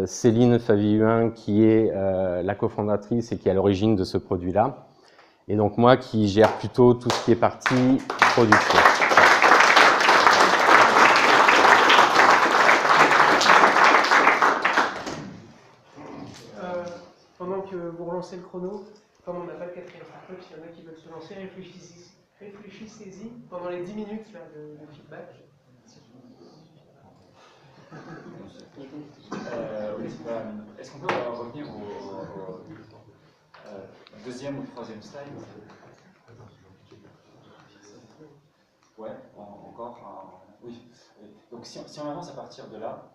Céline Favihuin qui est la cofondatrice et qui est à l'origine de ce produit-là, et donc moi qui gère plutôt tout ce qui est partie production. Pendant que vous relancez le chrono, comme on n'a pas de quatrième startup, s'il y en a qui veulent se lancer, réfléchissez-y pendant les 10 minutes là, de feedback. Est-ce qu'on peut revenir au deuxième ou troisième slide? Ouais, encore. Oui. Donc si on avance à partir de là,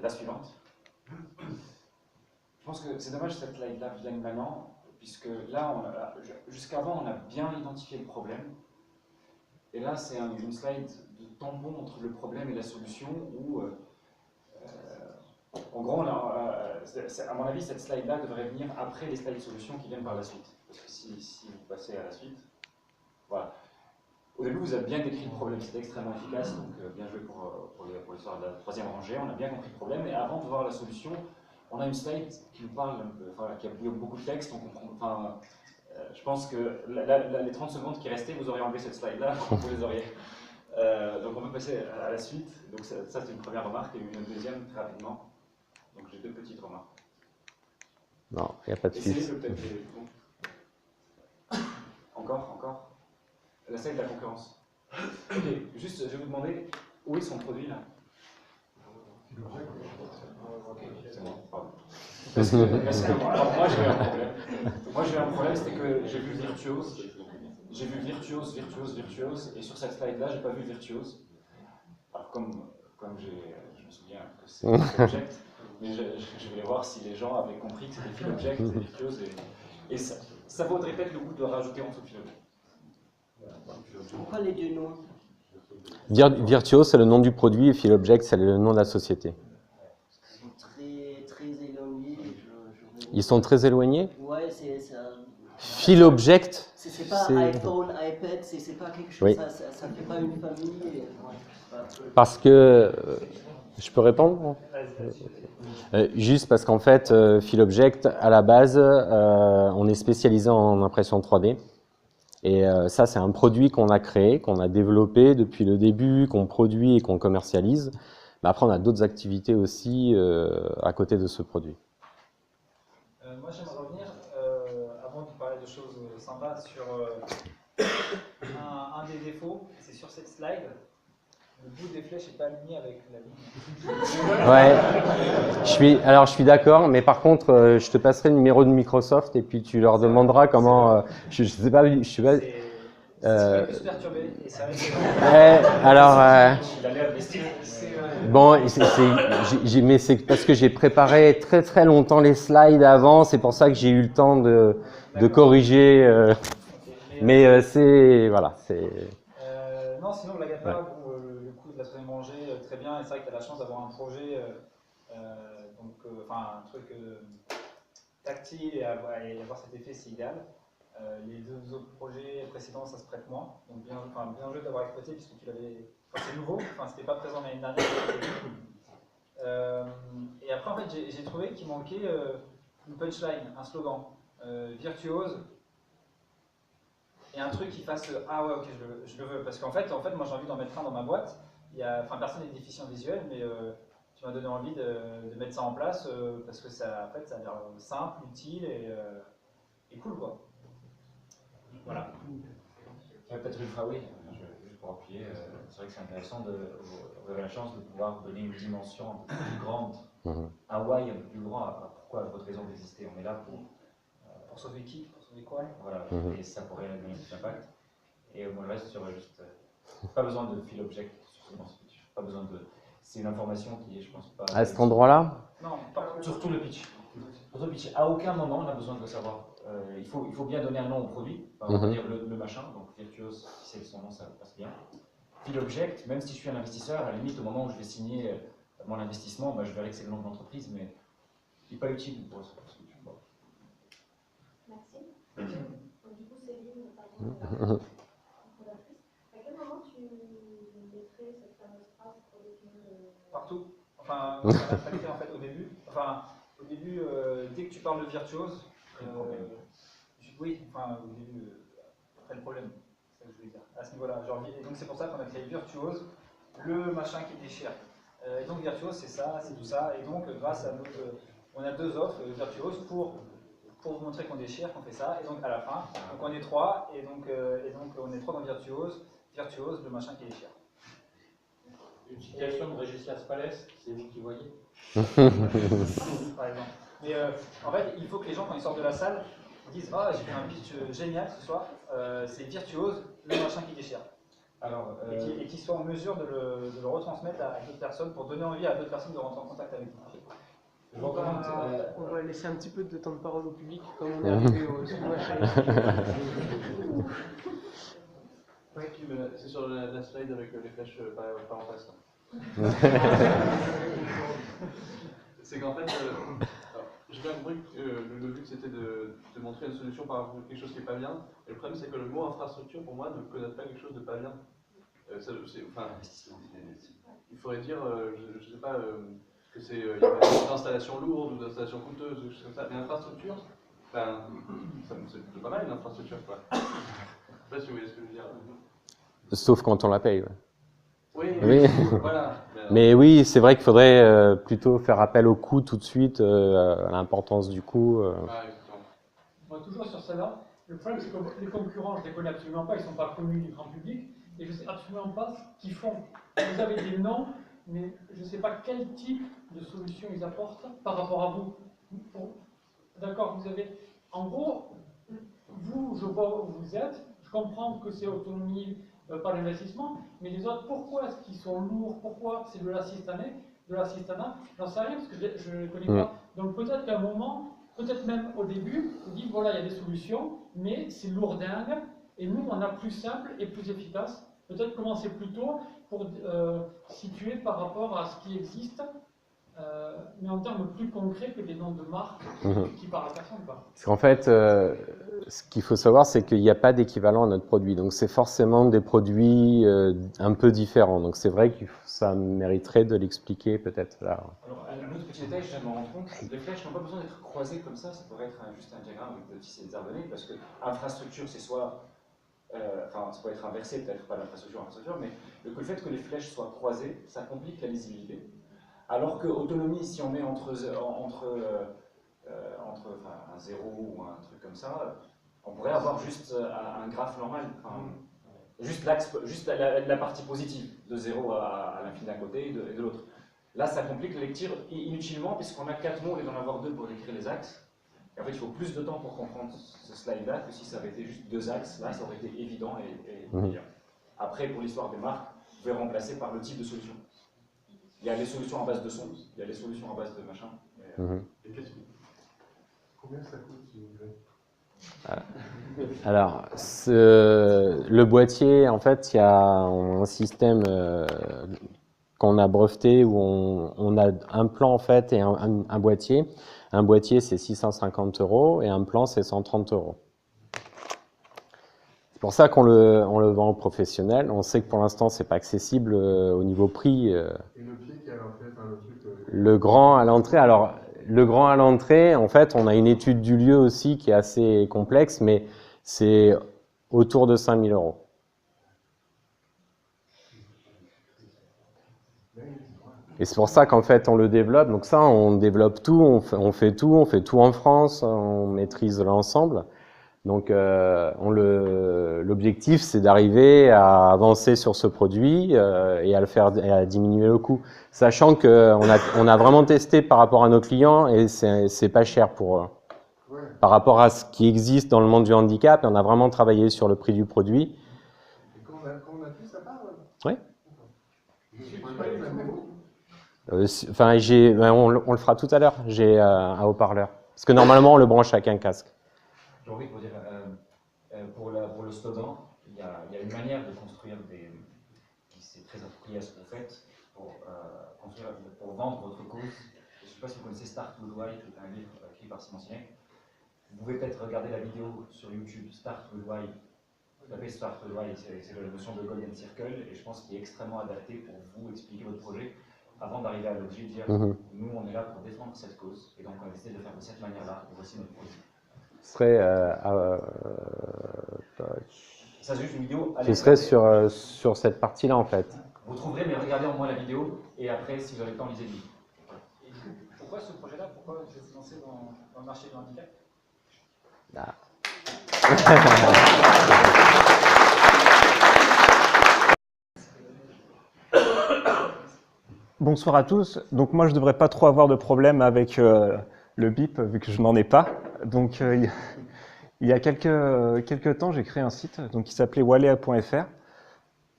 la suivante, je pense que c'est dommage cette slide-là vienne maintenant, puisque là, jusqu'avant, on a bien identifié le problème. Et là, c'est une slide de tampon entre le problème et la solution où, en gros, à mon avis, cette slide-là devrait venir après les slides solutions qui viennent par la suite. Parce que si vous passez à la suite, voilà. Au début, vous avez bien décrit le problème, c'était extrêmement efficace, donc bien joué pour l'histoire de la troisième rangée, on a bien compris le problème, et avant de voir la solution, on a une slide qui nous parle, qui a beaucoup de texte, on comprend, je pense que les 30 secondes qui restaient, vous auriez enlevé cette slide-là, vous les auriez. Donc on peut passer à la suite, donc ça c'est une première remarque, et une deuxième très rapidement. Donc j'ai deux petites remarques. Non, il n'y a pas de Essayez suite. peut-être Encore la slide de la concurrence. Ok, juste, je vais vous demander, où est son produit là? Ok, c'est bon, pardon. Parce que, alors moi j'ai eu un problème. Moi j'ai eu un problème, c'était que j'ai vu Virtuose, et sur cette slide-là, j'ai pas vu Virtuose. Alors comme je me souviens que c'est Object, mais je voulais voir si les gens avaient compris que c'était Fil Object et Virtuose, et ça vaudrait peut-être le coup de rajouter en dessous Fil Object. Pourquoi les deux noms? Virtuos, c'est le nom du produit et PhilObject, c'est le nom de la société. Ils sont très éloignés. Ils sont très éloignés? Ouais, c'est PhilObject, c'est pas iPhone, iPad, c'est pas quelque chose, oui. ça fait pas une famille. Ouais, je sais pas. Parce que... je peux répondre? Juste parce qu'en fait, PhilObject, à la base, on est spécialisé en impression 3D. Et ça, c'est un produit qu'on a créé, qu'on a développé depuis le début, qu'on produit et qu'on commercialise. Mais après, on a d'autres activités aussi à côté de ce produit. Moi, j'aimerais revenir, avant de parler de choses sympas, sur un des défauts, c'est sur cette slide. Le bout des flèches n'est pas aligné avec la ligne. Ouais, alors je suis d'accord, mais par contre, je te passerai le numéro de Microsoft et puis tu leur demanderas comment. Je sais pas, je sais pas. C'est plus perturbé. Et c'est vrai que alors, il allait investir. bon, mais c'est parce que j'ai préparé très longtemps les slides avant, c'est pour ça que j'ai eu le temps de corriger. Mais c'est voilà, c'est. Non, sinon, blague à part, bon, le coup de la troisième rangée, très bien. Et c'est vrai que tu as la chance d'avoir un projet, enfin, un truc tactile et avoir cet effet, c'est idéal. Les deux autres projets précédents, ça se prête moins. Donc, bien joué d'avoir exploité, puisque tu l'avais. Enfin, c'est nouveau, enfin, c'était pas présent l'année dernière. Et après, en fait, j'ai trouvé qu'il manquait une punchline, un slogan. Virtuose. Et un truc qui fasse ah ouais, ok, je le veux. Parce qu'en fait, moi j'ai envie d'en mettre un dans ma boîte. Personne n'est déficient visuel, mais tu m'as donné envie de mettre ça en place parce que ça, en fait, ça a l'air simple, utile et cool, quoi. Voilà. Peut-être une fois, oui, juste pour appuyer, c'est vrai que c'est intéressant vous avez la chance de pouvoir donner une dimension un peu plus grande, un why un peu plus grand à pourquoi votre raison d'exister. On est là pour sauver qui? Pour sauver quoi? Voilà, et ça pourrait donner plus d'impact. Et moi, je reste sur juste. Pas besoin de PhilObject dans ce pitch. Pas besoin de. C'est une information qui est, je pense, pas. À cet endroit-là? Non, surtout le pitch. Surtout le pitch. À aucun moment, on a besoin de le savoir. Il faut bien donner un nom au produit. Enfin, on va dire le machin, donc Virtuos, si c'est son nom, ça passe bien. PhilObject, même si je suis un investisseur, à la limite, au moment où je vais signer mon investissement, je verrai que c'est le nom de l'entreprise, mais il n'est pas utile pour ce pitch. Merci. Donc, du coup, Céline, pardon, à quel moment tu mettrais cette fameuse phrase pour définir partout. Enfin, on a traité en fait au début. Enfin, au début, dès que tu parles de virtuose, oui, enfin, au début, après le problème, c'est ça que je voulais dire. À ce niveau-là, et donc c'est pour ça qu'on a créé virtuose, le machin qui déchire. Et donc virtuose, c'est ça, c'est tout ça. Et donc, grâce à notre, on a deux offres virtuose pour vous montrer qu'on déchire, qu'on fait ça, et donc à la fin, donc on est trois, et donc on est trois dans virtuose, le machin qui déchire. Une citation de Régis Laspalès, c'est vous qui voyez. Par exemple. Mais en fait, il faut que les gens, quand ils sortent de la salle, disent ah, j'ai fait un pitch génial ce soir, c'est virtuose, le machin qui déchire. Alors, et qu'ils soient en mesure de le retransmettre à d'autres personnes pour donner envie à d'autres personnes de rentrer en contact avec vous. On va laisser un petit peu de temps de parole au public, comme on est arrivé au machin. Ouais, c'est sur la slide avec les flèches par en face. C'est qu'en fait, j'ai bien compris que le but c'était de montrer une solution par rapport à quelque chose qui n'est pas bien. Et le problème c'est que le mot infrastructure pour moi ne connote pas quelque chose de pas bien. Il faudrait dire, je ne sais pas, que c'est des installations lourdes ou des installations coûteuses, ou des choses comme ça. Mais infrastructure, c'est plutôt pas mal une infrastructure, quoi. Je ne sais pas si vous voyez ce que je veux dire. Sauf quand on la paye. Ouais. Oui. Voilà. Mais oui, c'est vrai qu'il faudrait plutôt faire appel au coût tout de suite, à l'importance du coût. Moi, toujours sur celle-là, le problème c'est que les concurrents, je ne les connais absolument pas, ils ne sont pas connus du grand public, et je ne sais absolument pas ce qu'ils font. Vous avez des noms, mais je ne sais pas quel type de solution ils apportent par rapport à vous. D'accord, vous avez. En gros, vous, je vois où vous êtes, je comprends que c'est autonomie par l'investissement, mais les autres, pourquoi est-ce qu'ils sont lourds? Pourquoi c'est de l'assistanat? J'en sais rien parce que je ne les connais pas. Donc peut-être qu'à un moment, peut-être même au début, vous dites voilà, il y a des solutions, mais c'est lourdingue, et nous, on a plus simple et plus efficace. peut-être commencer plus tôt pour situer par rapport à ce qui existe, mais en termes plus concrets que des noms de marques qui parlent à personne. Parce qu'en fait, ce qu'il faut savoir, c'est qu'il n'y a pas d'équivalent à notre produit. Donc, c'est forcément des produits un peu différents. Donc, c'est vrai que ça mériterait de l'expliquer peut-être là. Alors, un autre petit détail, je viens de me rendre compte, les flèches n'ont pas besoin d'être croisées comme ça pourrait être juste un diagramme avec des petits désordonnés, parce que infrastructure, c'est soit, enfin, ça peut être inversé, peut-être pas l'infrastructure, mais le fait que les flèches soient croisées, ça complique la lisibilité. Alors que autonomie, si on met entre un 0 ou un truc comme ça, on pourrait avoir juste un graphe normal, juste la partie positive, de 0 à l'infini d'un côté et de l'autre. Là, ça complique la lecture inutilement, puisqu'on a 4 mots, au lieu d'en avoir 2 pour décrire les axes. Et en fait, il faut plus de temps pour comprendre ce slide-là que si ça avait été juste 2 axes. Là, ça aurait été évident et bien. Après, pour l'histoire des marques, vous pouvez remplacer par le type de solution. Il y a les solutions à base de son, il y a les solutions à base de machin. Et combien ça coûte, s'il vous plaît? Alors, le boîtier, en fait, il y a un système qu'on a breveté où on a un plan en fait et un boîtier. Un boîtier, c'est 650 € et un plan, c'est 130 €. C'est pour ça qu'on le vend aux professionnels. On sait que pour l'instant, c'est pas accessible au niveau prix. Et le pied qui est à l'entrée, enfin le truc. Le grand à l'entrée, alors le grand à l'entrée, en fait, on a une étude du lieu aussi qui est assez complexe, mais c'est autour de 5 000 €. Et c'est pour ça qu'en fait, on le développe. Donc ça, on développe tout, on fait tout en France, on maîtrise l'ensemble. Donc l'objectif, c'est d'arriver à avancer sur ce produit et à le faire, et à diminuer le coût. Sachant qu'on a vraiment testé par rapport à nos clients et c'est pas cher pour eux. Ouais. Par rapport à ce qui existe dans le monde du handicap, et on a vraiment travaillé sur le prix du produit. Et quand on a fait, ça part? Oui. Vous pouvez pas les faire vous? Enfin, on le fera tout à l'heure. J'ai un haut-parleur. Parce que normalement, on le branche avec un casque. J'ai pour dire, pour le slogan, il y a une manière de construire qui c'est très approprié à ce que vous faites pour vendre votre cause. Je ne sais pas si vous connaissez Start with Why, qui est un livre écrit par Simon Sinek. Vous pouvez peut-être regarder la vidéo sur YouTube, Start with Why. Vous tapez Start with Why, c'est la notion de Golden Circle, et je pense qu'il est extrêmement adapté pour vous expliquer votre projet. Avant d'arriver à l'objet, dire nous on est là pour défendre cette cause, et donc on essaie de faire de cette manière-là, et voici notre projet. Ça, c'est juste une vidéo. Ce serait sur cette partie-là en fait. Vous trouverez, mais regardez au moins la vidéo, et après, si vous avez le temps, lisez le livre. Pourquoi ce projet-là? Pourquoi je vais se lancer dans le marché du handicap? Bonsoir à tous. Donc moi, je ne devrais pas trop avoir de problème avec le bip, vu que je n'en ai pas. Donc il y a quelques temps, j'ai créé un site qui s'appelait walea.fr.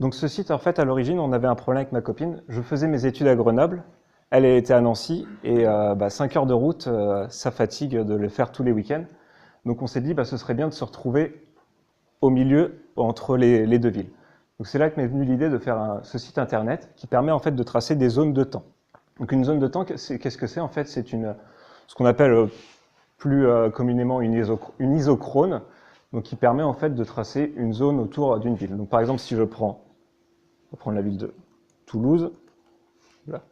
Donc ce site, en fait, à l'origine, on avait un problème avec ma copine. Je faisais mes études à Grenoble, elle était à Nancy, et 5 heures de route, ça fatigue de le faire tous les week-ends. Donc on s'est dit, ce serait bien de se retrouver au milieu, entre les deux villes. Donc c'est là que m'est venue l'idée de faire ce site internet qui permet en fait de tracer des zones de temps. Donc une zone de temps, qu'est-ce que c'est en fait? C'est ce qu'on appelle plus communément une isochrone, donc qui permet en fait de tracer une zone autour d'une ville. Donc par exemple, si je prends, on va prendre la ville de Toulouse, là.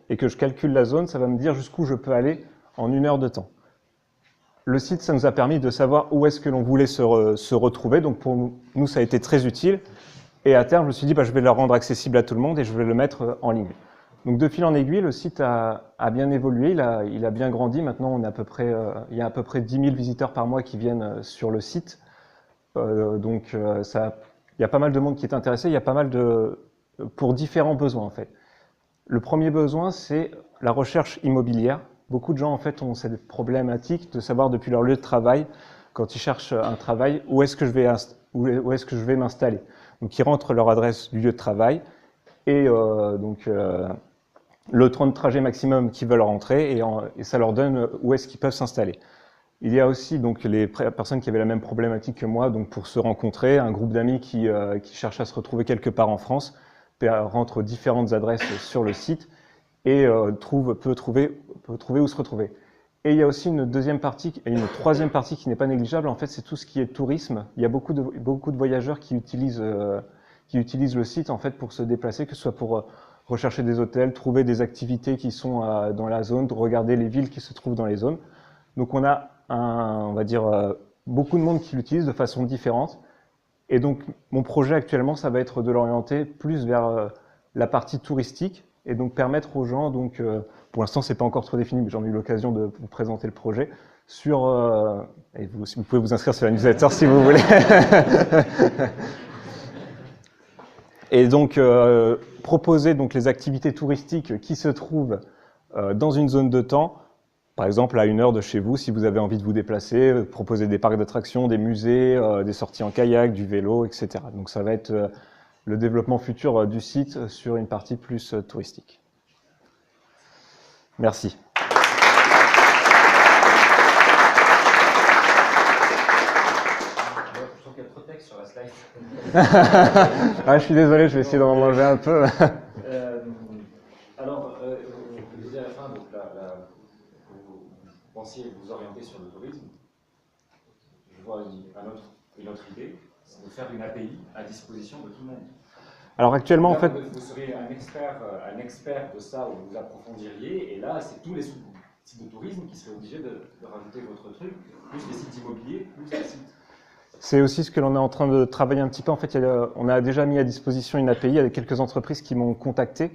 Et que je calcule la zone, ça va me dire jusqu'où je peux aller en 1 heure de temps. Le site, ça nous a permis de savoir où est-ce que l'on voulait se retrouver. Donc pour nous, ça a été très utile. Et à terme, je me suis dit, je vais le rendre accessible à tout le monde et je vais le mettre en ligne. Donc de fil en aiguille, le site a bien évolué, il a bien grandi. Maintenant, on a il y a à peu près 10 000 visiteurs par mois qui viennent sur le site. Il y a pas mal de monde qui est intéressé. Il y a pas mal pour différents besoins en fait. Le premier besoin, c'est la recherche immobilière. Beaucoup de gens, en fait, ont cette problématique de savoir depuis leur lieu de travail, quand ils cherchent un travail, où est-ce que je vais m'installer. Donc, ils rentrent leur adresse du lieu de travail et le temps de trajet maximum qu'ils veulent rentrer et ça leur donne où est-ce qu'ils peuvent s'installer. Il y a aussi donc les personnes qui avaient la même problématique que moi, donc pour se rencontrer, un groupe d'amis qui cherche à se retrouver quelque part en France, rentre différentes adresses sur le site et peut trouver où se retrouver. Et il y a aussi une deuxième partie et une troisième partie qui n'est pas négligeable, en fait, c'est tout ce qui est tourisme. Il y a beaucoup de voyageurs qui utilisent le site en fait pour se déplacer, que ce soit pour rechercher des hôtels, trouver des activités qui sont dans la zone, regarder les villes qui se trouvent dans les zones. Donc on a on va dire, beaucoup de monde qui l'utilise de façon différente. Et donc, mon projet actuellement, ça va être de l'orienter plus vers la partie touristique et donc permettre aux gens, donc, pour l'instant, c'est pas encore trop défini, mais j'en ai eu l'occasion de vous présenter le projet, et vous pouvez vous inscrire sur la newsletter si vous voulez. Et donc, proposer donc, les activités touristiques qui se trouvent dans une zone de temps. Par exemple, à 1 heure de chez vous, si vous avez envie de vous déplacer, proposer des parcs d'attractions, des musées, des sorties en kayak, du vélo, etc. Donc ça va être le développement futur du site sur une partie plus touristique. Merci. Je trouve qu'il y a trop de texte sur la slide. Ah, je suis désolé, je vais essayer d'en manger un peu. Alors, je disais à la fin, donc, vous pensiez vous orienter sur le tourisme. Je vois une autre idée, c'est de faire une API à disposition de tout le monde. Alors actuellement, là, en fait... Vous seriez un expert de ça, où vous approfondiriez, et là, c'est tous les sites de tourisme qui seraient obligés de rajouter votre truc, plus les sites immobiliers, plus les sites. C'est aussi ce que l'on est en train de travailler un petit peu. En fait, on a déjà mis à disposition une API avec quelques entreprises qui m'ont contacté,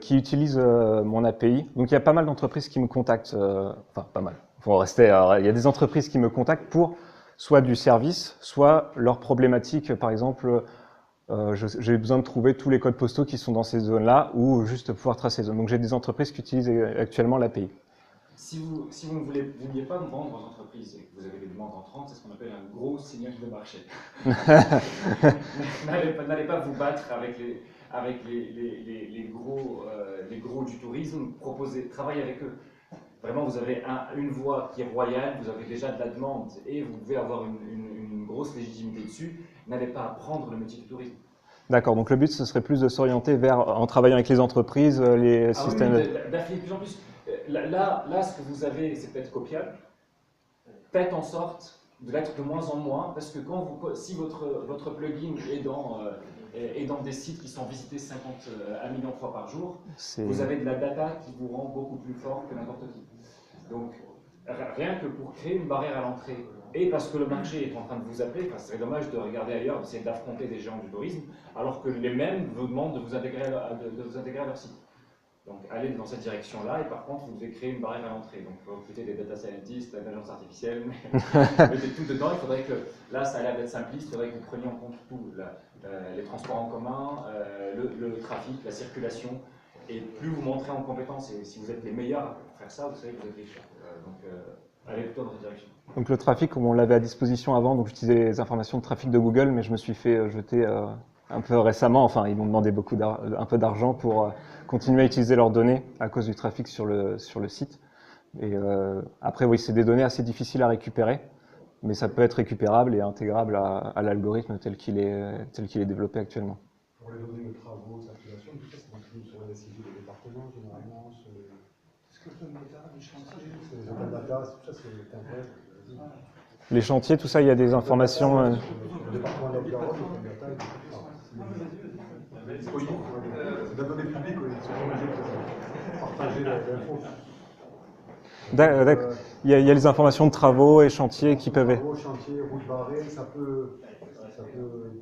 qui utilisent mon API. Donc, il y a pas mal d'entreprises qui me contactent, enfin, pas mal. Faut rester, il y a des entreprises qui me contactent pour soit du service, soit leurs problématiques. Par exemple, j'ai besoin de trouver tous les codes postaux qui sont dans ces zones-là ou juste pouvoir tracer les zones. Donc, j'ai des entreprises qui utilisent actuellement l'API. Si vous ne vouliez pas me vendre aux entreprises et que vous avez des demandes entrantes, c'est ce qu'on appelle un gros signal de marché. N'allez pas vous battre avec les gros du tourisme, travaillez avec eux. Vraiment, vous avez une voie qui est royale, vous avez déjà de la demande et vous pouvez avoir une grosse légitimité dessus. N'allez pas apprendre le métier du tourisme. D'accord, donc le but, ce serait plus de s'orienter vers, en travaillant avec les entreprises, les systèmes... Oui, d'affiner de plus en plus. Là, ce que vous avez, c'est peut-être copiable. Faites en sorte de l'être de moins en moins, parce que si votre plugin est dans des sites qui sont visités 50 à 1 million de fois par jour, vous avez de la data qui vous rend beaucoup plus fort que n'importe qui. Donc, rien que pour créer une barrière à l'entrée, et parce que le marché est en train de vous appeler, ce serait dommage de regarder ailleurs, d'essayer d'affronter des géants du tourisme, alors que les mêmes vous demandent de vous intégrer à leur site. Donc, allez dans cette direction-là, et par contre, vous devez créer une barrière à l'entrée. Donc, recruter des data scientists, des agences artificielles, mettez tout dedans. Il faudrait que, là, ça a l'air d'être simpliste, il faudrait que vous preniez en compte tout, les transports en commun, le trafic, la circulation, et plus vous montrez en compétence, et si vous êtes les meilleurs à faire ça, vous savez que vous êtes riche. Donc, allez plutôt dans cette direction. Donc, le trafic, comme on l'avait à disposition avant, donc j'utilisais les informations de trafic de Google, mais je me suis fait jeter un peu récemment. Enfin, ils m'ont demandé un peu d'argent pour continuer à utiliser leurs données à cause du trafic sur le site. Et après, oui, c'est des données assez difficiles à récupérer, mais ça peut être récupérable et intégrable à l'algorithme tel qu'il est développé actuellement. Pour les données de travaux, circulation, tout ça, c'est disponible sur les sites des départements, généralement. Est-ce que je peux mettre des chantiers? C'est les open data, tout ça, c'est internet. Les chantiers, tout ça, il y a des informations. Le département de la Garonne, open data, et tout ça. C'est de la donnée publique, ils sont obligés de partager l'info. D'accord. Il y a les informations de travaux et chantiers qui peuvent... Travaux, chantiers, routes barrées, ça peut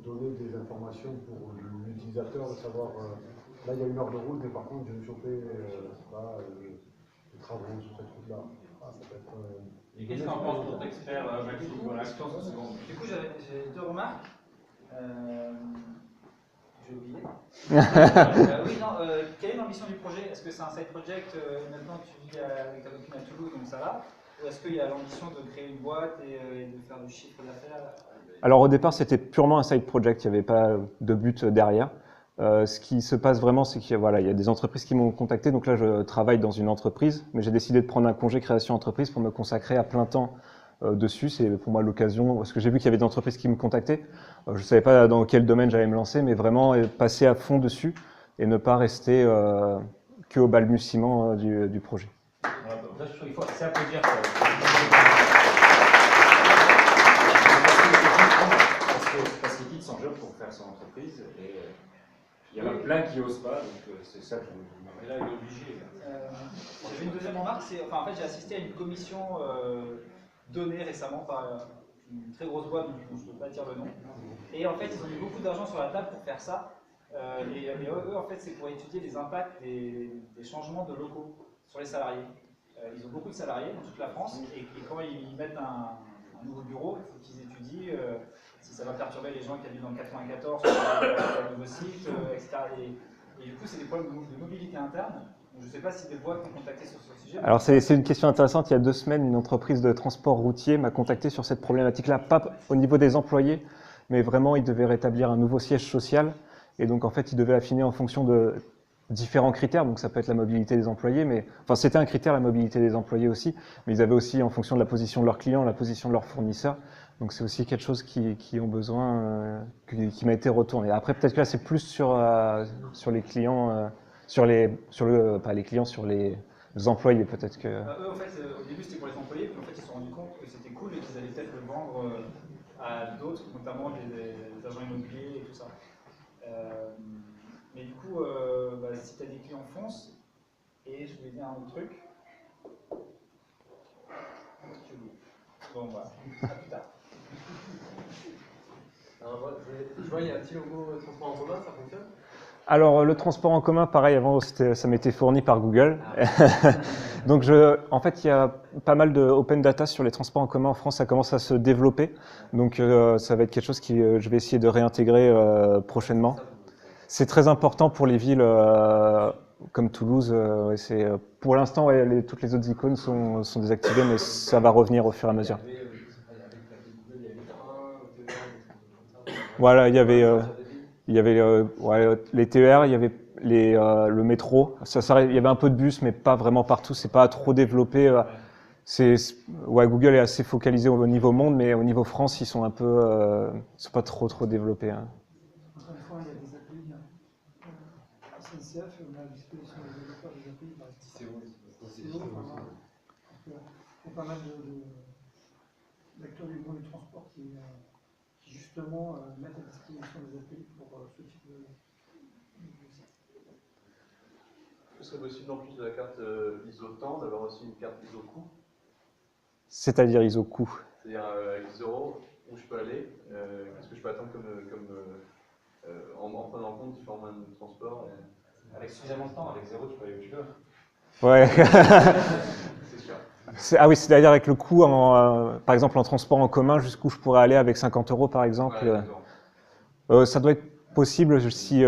donner des informations pour l'utilisateur de savoir, là il y a 1 heure de route, mais par contre je vais choper les travaux sur cette route-là. Ça peut être... Et qu'est-ce qu'en pense notre expert Maxime? Du coup, j'ai 2 remarques. J'ai oublié. Oui, non, quelle est l'ambition du projet? Est-ce que c'est un side project? Maintenant, tu vis avec ta copine à Toulouse, donc ça va? Ou est-ce qu'il y a l'ambition de créer une boîte et de faire du chiffre d'affaires? Alors au départ, c'était purement un side project, il n'y avait pas de but derrière. Ce qui se passe vraiment, c'est qu'il y a des entreprises qui m'ont contacté. Donc là, je travaille dans une entreprise, mais j'ai décidé de prendre un congé création entreprise pour me consacrer à plein temps dessus. C'est pour moi l'occasion, parce que j'ai vu qu'il y avait des entreprises qui me contactaient. Je ne savais pas dans quel domaine j'allais me lancer, mais vraiment passer à fond dessus et ne pas rester qu'au balbutiement du projet. Voilà, donc là, je trouve qu'il faut assez applaudir. Parce qu'il quitte son job pour faire son entreprise. Et il y en a plein qui n'osent pas, donc c'est ça que je... là, il est obligé. J'avais une deuxième remarque, en fait j'ai assisté à une commission donnée récemment par une très grosse boîte dont je ne peux pas dire le nom. Et en fait ils ont mis beaucoup d'argent sur la table pour faire ça. Et eux en fait c'est pour étudier les impacts des changements de locaux sur les salariés. Ils ont beaucoup de salariés dans toute la France et quand ils mettent un nouveau bureau, il faut qu'ils étudient si ça va perturber les gens qui habitent dans le 94 sur un nouveau site, etc. Et du coup c'est des problèmes de mobilité interne. Je ne sais pas si des boîtes m'ont contacté sur ce sujet. Alors c'est une question intéressante. Il y a 2 semaines, une entreprise de transport routier m'a contacté sur cette problématique-là, pas au niveau des employés, mais vraiment ils devaient rétablir un nouveau siège social. Et donc en fait ils devaient affiner en fonction de différents critères. Donc ça peut être la mobilité des employés, mais enfin c'était un critère la mobilité des employés aussi, mais ils avaient aussi en fonction de la position de leurs clients, la position de leurs fournisseurs. Donc c'est aussi quelque chose qui ont besoin, qui m'a été retourné. Après peut-être que là c'est plus sur les clients. Pas les clients, sur les employés peut-être que... Eux, en fait, au début c'était pour les employés, puis en fait ils se sont rendus compte que c'était cool et qu'ils allaient peut-être le vendre à d'autres, notamment des agents immobiliers et tout ça. Mais du coup, si tu as des clients, fonce. Et je voulais dire un autre truc. Bon, voilà. À plus tard. Alors, je vois, il y a un petit logo transport en commun, ça fonctionne? Alors le transport en commun, pareil, avant ça m'était fourni par Google. Donc en fait, il y a pas mal de open data sur les transports en commun en France, ça commence à se développer. Donc ça va être quelque chose que je vais essayer de réintégrer prochainement. C'est très important pour les villes comme Toulouse. Pour l'instant, toutes les autres icônes sont désactivées, mais ça va revenir au fur et à mesure. Voilà, il y avait les TER, il y avait le métro. Il y avait un peu de bus, mais pas vraiment partout. C'est pas trop développé. Google est assez focalisé au niveau monde, mais au niveau France, ils sont sont pas trop développés. Hein. Encore une fois, il y a des API. SNCF, on a à disposition des développeurs des API par exemple. Il y a pas mal d'acteurs du monde du transport qui justement mettent à disposition des API pour ce type de site. Ce serait possible en plus de la carte ISO temps d'avoir aussi une carte ISO coût? C'est-à-dire ISO coût? C'est-à-dire ISO euros, où je peux aller, qu'est-ce que je peux attendre en prenant en compte différents moyens de transport. Avec suffisamment de temps, avec 0, tu peux aller où tu veux. Ouais. C'est sûr. Ah oui, c'est-à-dire avec le coût, par exemple en transport en commun, jusqu'où je pourrais aller avec 50 € par exemple. Ça doit être possible si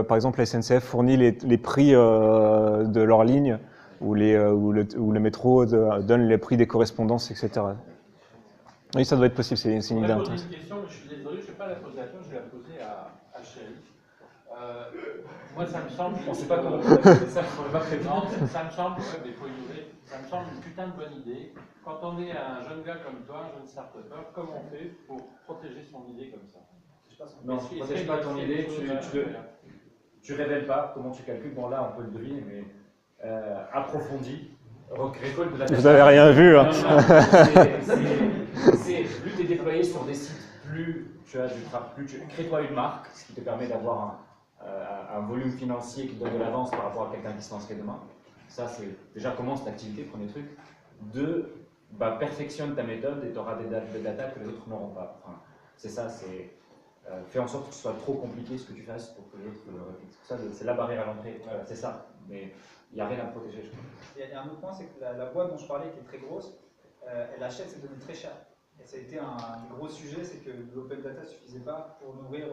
par exemple la SNCF fournit les prix de leur ligne ou le métro donne les prix des correspondances, etc. Oui, ça doit être possible, c'est une idée intéressante. Une question, je suis désolé, je ne vais pas la poser à toi, je vais la poser à Chéri. Moi, ça me semble. On ne sait pas comment on a fait ça, il ne faut pas non, ça me semble, mais faut innover. Ça me semble une putain de bonne idée. Quand on est un jeune gars comme toi, un jeune start-upper, comment on fait pour protéger son idée comme ça? Non, tu ne protèges pas ton idée, tu ne révèles pas comment tu calcules. Bon, là, on peut le deviner, mais approfondi. Récolte de la. Vous n'avez rien vu, hein. Plus tu es déployé sur des sites, plus tu crées-toi une marque, ce qui te permet d'avoir un volume financier qui donne de l'avance par rapport à quelqu'un qui se lancerait demain. Ça, c'est déjà commence l'activité, premier truc. 2, perfectionne ta méthode et tu auras des data que les autres n'auront pas. Enfin, c'est ça, fais en sorte que ce soit trop compliqué ce que tu fasses pour que les autres le réfléchissent. Ça, c'est la barrière à l'entrée, c'est ça. Mais il n'y a rien à protéger, je crois. Il y a un autre point, c'est que la boîte dont je parlais, qui est très grosse, elle achète ses données très chères. Et ça a été un gros sujet, c'est que l'open data ne suffisait pas pour nourrir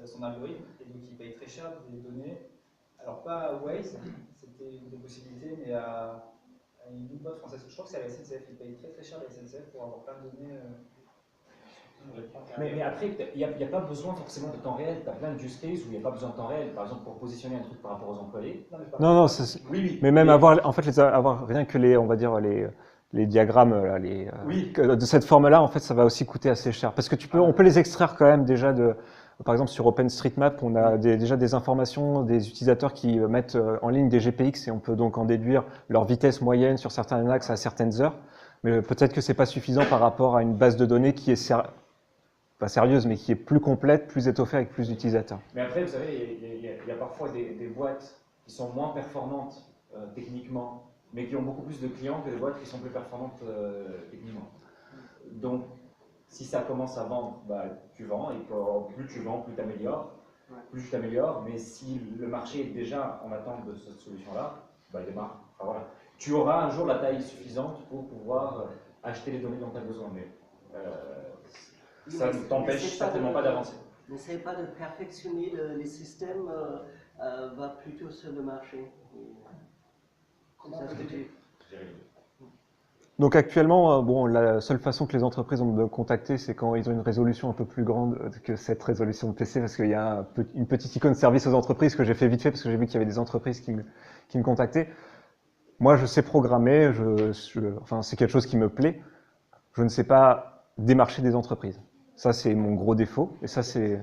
son algorithme, et donc il paye très cher des données. Alors pas à Waze, c'était une des possibilités, mais à une autre boîte française. Je crois que c'est à la SNCF, il paye très cher la SNCF pour avoir plein de données. Mais après, il n'y a pas besoin forcément de temps réel. Tu as plein de use cases où il n'y a pas besoin de temps réel. Par exemple, pour positionner un truc par rapport aux employés. Non, oui. mais même avoir rien que on va dire les diagrammes là, Oui. de cette forme-là, en fait, ça va aussi coûter assez cher. Parce que on peut les extraire quand même déjà par exemple, sur OpenStreetMap, on a déjà des informations des utilisateurs qui mettent en ligne des GPX et on peut donc en déduire leur vitesse moyenne sur certains axes à certaines heures. Mais peut-être que c'est pas suffisant par rapport à une base de données qui est pas sérieuse, mais qui est plus complète, plus étoffée avec plus d'utilisateurs. Mais après, vous savez, il y a parfois des boîtes qui sont moins performantes techniquement, mais qui ont beaucoup plus de clients que des boîtes qui sont plus performantes techniquement. Donc, si ça commence à vendre, bah, tu vends, et plus tu vends, plus tu améliores. Plus tu t'améliores, mais si le marché est déjà en attente de cette solution-là, bah, il démarre. Enfin, voilà. Tu auras un jour la taille suffisante pour pouvoir acheter les données dont tu as besoin, mais ça ne t'empêche certainement pas d'avancer. N'essayez pas de perfectionner les systèmes, va plutôt sur le marché. C'est ça ce que tu... Donc actuellement, bon, la seule façon que les entreprises ont de me contacter, c'est quand ils ont une résolution un peu plus grande que cette résolution de PC, parce qu'il y a une petite icône service aux entreprises que j'ai fait vite fait, parce que j'ai vu qu'il y avait des entreprises qui me contactaient. Moi, je sais programmer, enfin, c'est quelque chose qui me plaît. Je ne sais pas démarcher des entreprises. Ça, c'est mon gros défaut. Et ça, c'est...